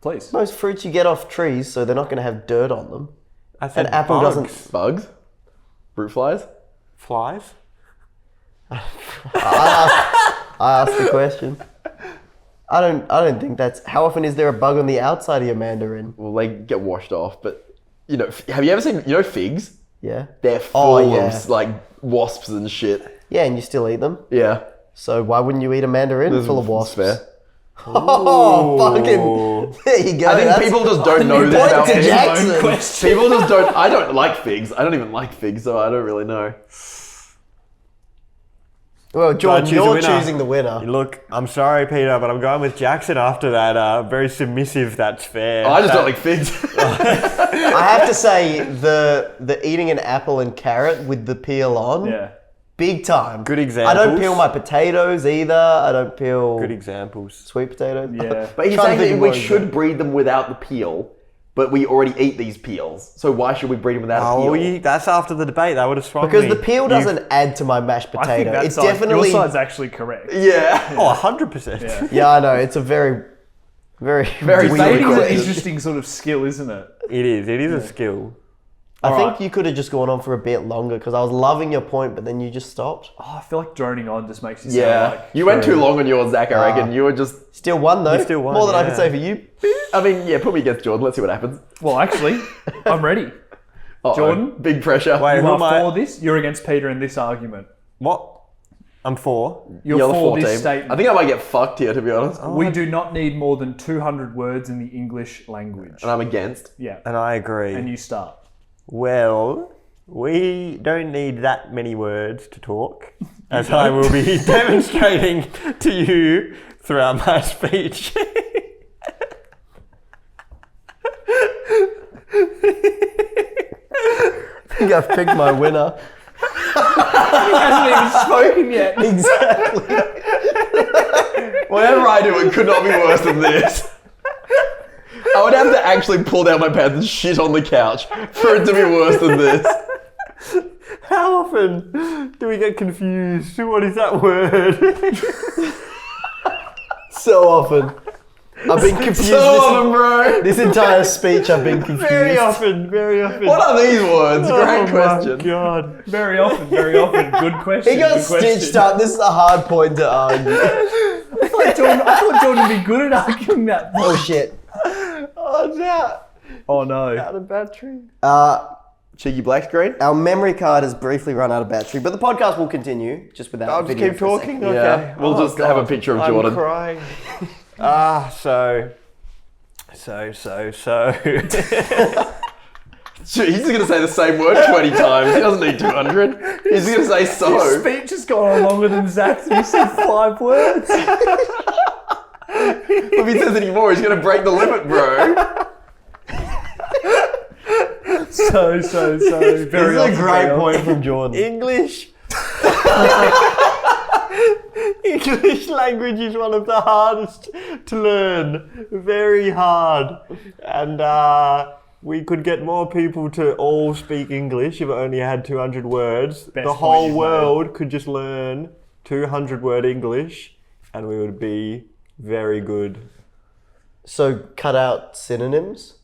Please. Most fruits you get off trees, so they're not going to have dirt on them. I said An apple bugs. doesn't. Bugs, fruit flies. Flies? I asked the question. I don't think that's. How often is there a bug on the outside of your mandarin? Well, they get washed off, but have you ever seen figs? Yeah. They're full yeah. of like wasps and shit. Yeah, and you still eat them. Yeah. So why wouldn't you eat a mandarin full of wasps? Fair. Oh, fucking! There you go. I think people just don't know this point about to figs. Jackson. People just don't. I don't like figs. I don't even like figs, so I don't really know. Well, Jordan, choose a you're winner. choosing the winner. Look, I'm sorry, Peter, but I'm going with Jackson after that. Very submissive, that's fair. I just don't like figs. I have to say, the eating an apple and carrot with the peel on, Yeah. big time. Good I examples. don't peel my potatoes either. I don't peel Good examples. sweet potatoes. Yeah. But he's Trying to saying think that of we one should breed them without the peel, but we already eat these peels. So why should we breed them without a peel? That's after the debate. That would have swung Because me. the peel doesn't add to my mashed I think potato. that It's side, definitely. your side's actually correct. Yeah. Oh, 100%. Yeah. Yeah, I know. It's a very Very weird Dating's an question. interesting sort of skill, isn't it? It is a skill. I think Alright. you could have just gone on for a bit longer because I was loving your point, but then you just stopped. Oh, I feel like droning on just makes you Yeah. sound like... You went too long on yours, Zach, I reckon. You were just... Still won though. You still won, More than I can yeah. say for you. I mean, yeah, put me against Jordan. Let's see what happens. Well, actually, I'm ready. Uh-oh. Jordan? Big pressure. Wait, You who are am I? for this, you're against Peter in this argument. What? I'm for. You're You're the for four this team. statement. I think I might get fucked here, to be honest. We do not need more than 200 words in the English language. And I'm against. Yeah. And I agree. And you start. Well, we don't need that many words to talk, as I will be demonstrating to you throughout my speech. I think I've picked my winner. He hasn't even spoken yet. Exactly. Whatever I do, it could not be worse than this. I would have to actually pull down my pants and shit on the couch for it to be worse than this. How often do we get confused? What is that word? So often. I've been confused So often, bro. this entire speech. I've been confused. Very often, very often. What are these words? Great Oh question. my God. Very often, very often. Good question. He got good question. stitched up. This is a hard point to argue. I thought Jordan would be good at arguing that. Oh shit. Oh, no. Oh no. Out of battery. Cheeky black screen? Our memory card has briefly run out of battery, but the podcast will continue just without I'll just video keep for a talking? second. Yeah. Okay. We'll Oh, just have a picture of Jordan. I'm crying. So. He's just going to say the same word 20 times. He doesn't need 200. He's going to say His so. speech has gone on longer than Zack's. He said 5 words. If he says any more, he's going to break the limit, bro. So. Very This is a often, great very point from Jordan. English. English language is one of the hardest to learn. Very hard. And we could get more people to all speak English if it only had 200 words. The whole world could just learn 200 word English and we would be very good. So cut out synonyms?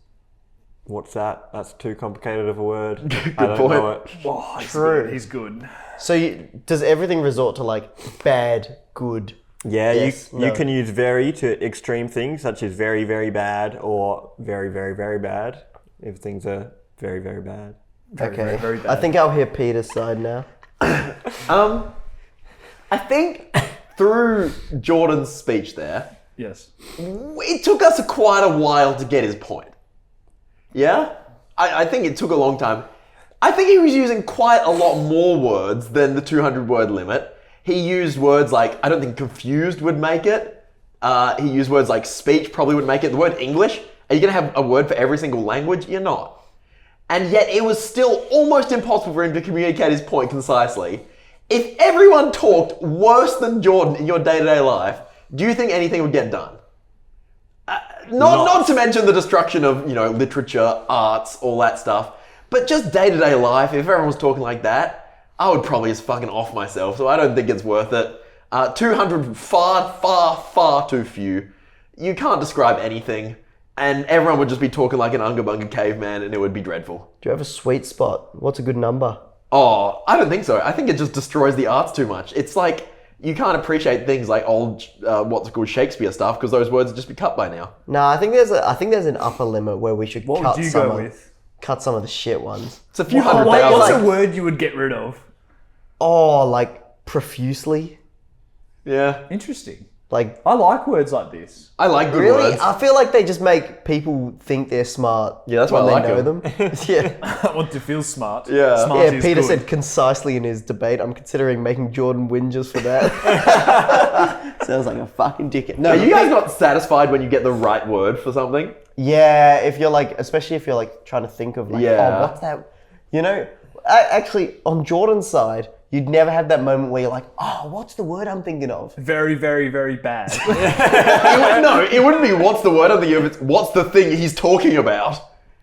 What's that? That's too complicated of a word. Good I don't point. know it. Oh, he's True. good. He's good. So does everything resort to like bad, good? Yeah, Yes, you no. can use very to extreme things such as very, very bad or very, very, very bad if things are very, very bad. Okay. very bad. I think I'll hear Peter's side now. I think through Jordan's speech there, Yes. it took us quite a while to get his point. Yeah? I think it took a long time. I think he was using quite a lot more words than the 200 word limit. He used words like, I don't think confused would make it. He used words like speech probably would make it. The word English, are you going to have a word for every single language? You're not. And yet it was still almost impossible for him to communicate his point concisely. If everyone talked worse than Jordan in your day-to-day life, do you think anything would get done? Not to mention the destruction of, literature, arts, all that stuff. But just day-to-day life, if everyone was talking like that, I would probably just fucking off myself. So I don't think it's worth it. 200, far too few. You can't describe anything. And everyone would just be talking like an Unga Bunga caveman and it would be dreadful. Do you have a sweet spot? What's a good number? Oh, I don't think so. I think it just destroys the arts too much. It's like you can't appreciate things like old, what's it called, Shakespeare stuff because those words would just be cut by now. No, I think there's an upper limit where we should What cut would you some go of, with? cut some of the shit ones. It's a few hundred What's thousand. a word you would get rid of? Oh, like profusely. Yeah, Interesting. Like I like words like this. I like good really, words. I feel like they just make people think they're smart. Yeah, that's why when I like they know them. them. Yeah. I want to feel smart. Yeah. Smart Yeah, is Peter good. said concisely in his debate. I'm considering making Jordan win just for that. Sounds like a fucking dickhead. No, Are you guys not satisfied when you get the right word for something? yeah, if you're like, especially if you're like trying to think of like, Yeah. oh, what's that? Actually, on Jordan's side, you'd never have that moment where you're like, oh, what's the word I'm thinking of? Very, very, very bad. It wouldn't be what's the word of the year, it's what's the thing he's talking about.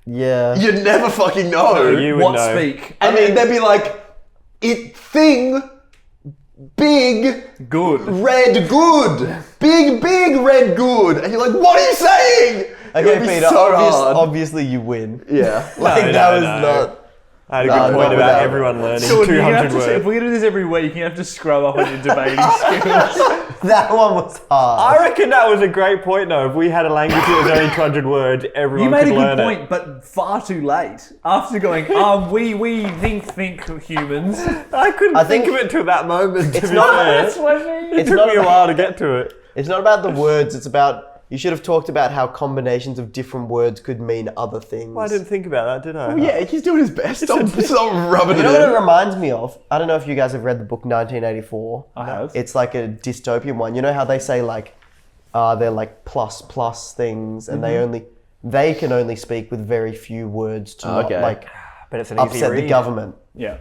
Yeah. You'd never fucking know. You would What know. speak? And then they'd be like, it thing, big, Good. red good. Big, red good. And you're like, what are you saying? It Okay, would be Peter, so hard. obviously you win. Yeah. Like, No, that no, was no. not... I had a No, good not point about without- everyone learning Jordan, you're gonna have 200 to say, if words. we're gonna do this every week, you have to scrub up on your debating skills. That one was hard. I reckon that was a great point though. If we had a language that was only 200 words, everyone You made a could learn good it. point, but far too late. After going, we think humans. I couldn't I think think of it till that moment. it's to be not- fair. That's what I mean. It took me a while to get to it. It's not about the words, it's about... You should have talked about how combinations of different words could mean other things. I didn't think about that, did I? Yeah, he's doing his best. Stop rubbing You it know what it in. reminds me of? I don't know if you guys have read the book 1984. I have. It's like a dystopian one. You know how they say like, they're like plus things and they can only speak with very few words to not Okay. like But it's an easy upset the read. government. Yeah.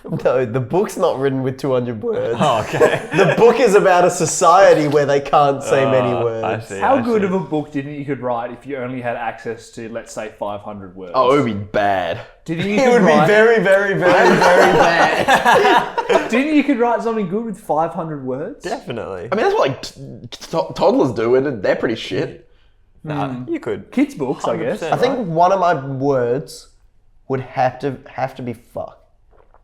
No, the book's not written with 200 words. Oh, okay. The book is about a society where they can't say many words. I see. How I good see. of a book do you think you could write if you only had access to, let's say, 500 words? Oh, it would be bad. Do you think you It could would be write, very, very, very, very bad. Do you think you could write something good with 500 words? Definitely. I mean, that's what like toddlers do, and they're pretty shit. Nah, you could. Kids' books, I guess. 100%. I think one of my words would have to be fuck.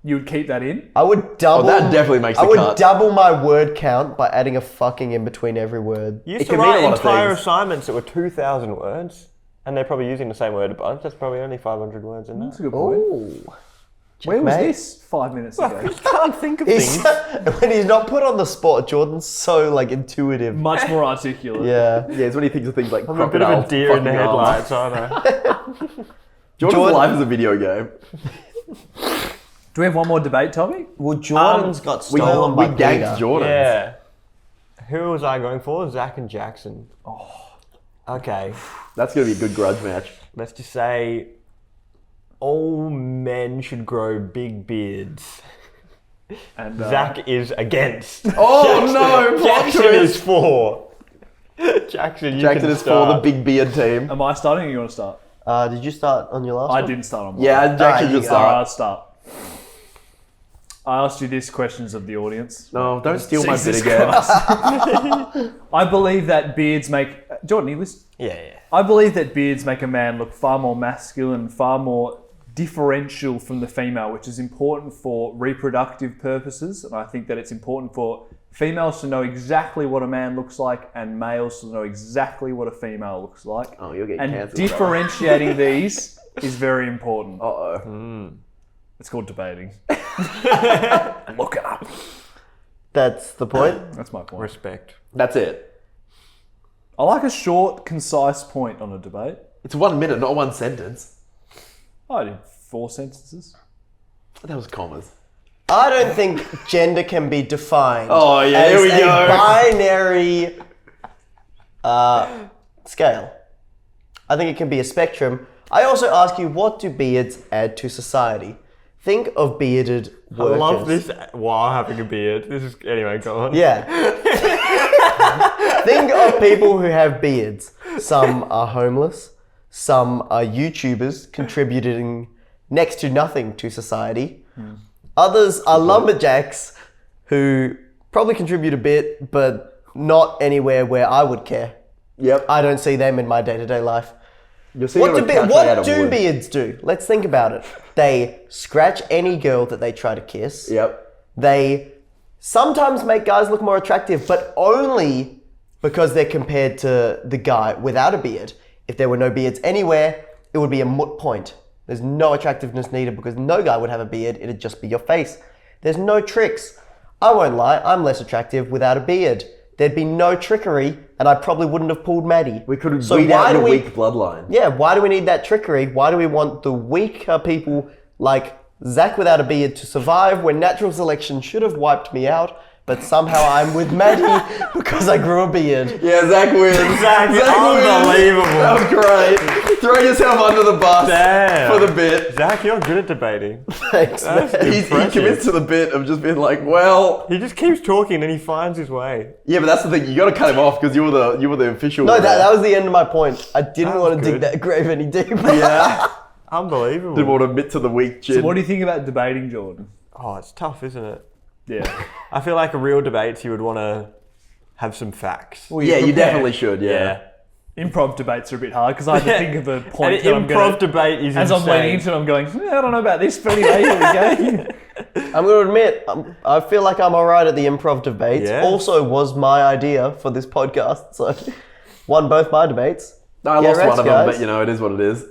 You would keep that in? I would double. that definitely makes the I would cut. double my word count by adding a fucking in between every word. You It used to can mean a write lot of entire things. assignments that were 2,000 words, and they're probably using the same word a bunch. That's probably only 500 words in That's a there. good point. Ooh. Where was Checkmate. this 5 minutes ago? You can't think of He's, things. when he's not put on the spot, Jordan's so like intuitive. Much more articulate. Yeah. Yeah, it's when he thinks of things like I'm a bit of crocodile. a deer in the fucking armor. headlights, aren't I? Jordan's Jordan- life is a video game. Do we have one more debate topic? Well, Jordan's got We, stolen by we ganked Peter. Jordan. Yeah. Who was I going for? Zach and Jackson. Oh. Okay. That's going to be a good grudge match. Let's just say all men should grow big beards. And Zack is against. Oh no, plot Jackson twist. is for. Jackson, you Jackson can is for start. the big beard team. am I starting or you want to start? Did you start on your last I one? didn't start on mine. Yeah, Jackson you just go. Alright, start. I'll start. I asked you these questions of the audience. No, don't steal my bit Jesus again. Christ. I believe that beards make... Jordan, you listen? Yeah. I believe that beards make a man look far more masculine, far more differential from the female, which is important for reproductive purposes. And I think that it's important for females to know exactly what a man looks like and males to know exactly what a female looks like. Oh, you're getting And cancelled. differentiating these is very important. Uh-oh. It's called debating. Look it up. That's the point. That's my point. Respect. That's it. I like a short, concise point on a debate. It's 1 minute, not one sentence. I did 4 sentences. That was commas. I don't think gender can be defined Oh, yeah, as here we a go. binary scale. I think it can be a spectrum. I also ask you, what do beards add to society? Think of bearded workers. I love this while having a beard. This is anyway. Go on. Yeah. Think of people who have beards. Some are homeless. Some are YouTubers contributing next to nothing to society. Others are lumberjacks who probably contribute a bit, but not anywhere where I would care. Yep. I don't see them in my day-to-day life. You're sitting What on do, a couch made out what of do wood. beards do? Let's think about it. They scratch any girl that they try to kiss. Yep. They sometimes make guys look more attractive, but only because they're compared to the guy without a beard. If there were no beards anywhere, it would be a moot point. There's no attractiveness needed because no guy would have a beard. It'd just be your face. There's no tricks. I won't lie, I'm less attractive without a beard. There'd be no trickery, and I probably wouldn't have pulled Maddie. We could So weed why out do the we- weak bloodline. Yeah, why do we need that trickery? Why do we want the weaker people like Zack without a beard to survive when natural selection should have wiped me out? But somehow I'm with Maddie because I grew a beard. Yeah, Zack wins. Zack, unbelievable. That was great. Throw yourself under the bus Damn. for the bit. Zack, you're good at debating. Thanks, That's man. good. He commits to the bit of just being like, well, He just keeps talking and he finds his way. yeah, but that's the thing. You got to cut him off because you were the official. No, that was the end of my point. I didn't That want was to dig good. that grave any deeper. Yeah. Unbelievable. Didn't want to admit to the weak chin. So what do you think about debating, Jordan? Oh, it's tough, isn't it? Yeah. I feel like a real debate, you would want to have some facts. Well, Yeah, you prepare. definitely should. Yeah. Improv debates are a bit hard because I have to think of a And point an that I'm improv going debate is as insane. I'm leaning into it, I'm going, I don't know about this, but anyway, here we go. I'm going to admit, I feel like I'm all right at the improv debates. Yeah. Also was my idea for this podcast, so won both my debates. No, I Yeah, lost rats, one of them, guys. but you know, it is what it is.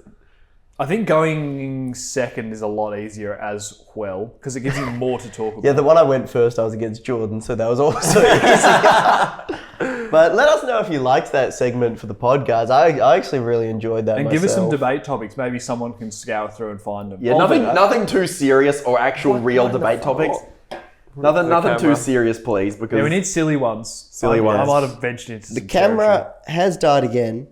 I think going second is a lot easier as well because it gives you more to talk about. Yeah, the one I went first, I was against Jordan, so that was also easy. But let us know if you liked that segment for the pod, guys. I actually really enjoyed that And myself. give us some debate topics. Maybe someone can scour through and find them. Yeah, I'll do that. nothing too serious or actual real debate topics. Nothing camera. too serious, please, because Yeah, we need silly ones. Silly I ones. might have ventured into The some camera has died again.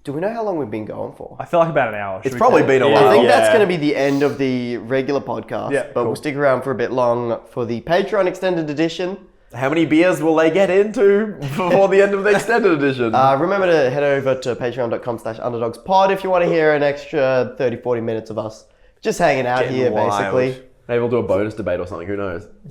Do we know how long we've been going for? I feel like about an hour. Should it's we probably call it? been a I while. think that's Yeah. going to be the end of the regular podcast, Yeah, but cool. we'll stick around for a bit long for the Patreon extended edition. How many beers will they get into before the end of the extended edition? Remember to head over to patreon.com/underdogspod if you want to hear an extra 30-40 minutes of us just hanging out Getting here, wild. basically. Maybe we'll do a bonus debate or something. Who knows?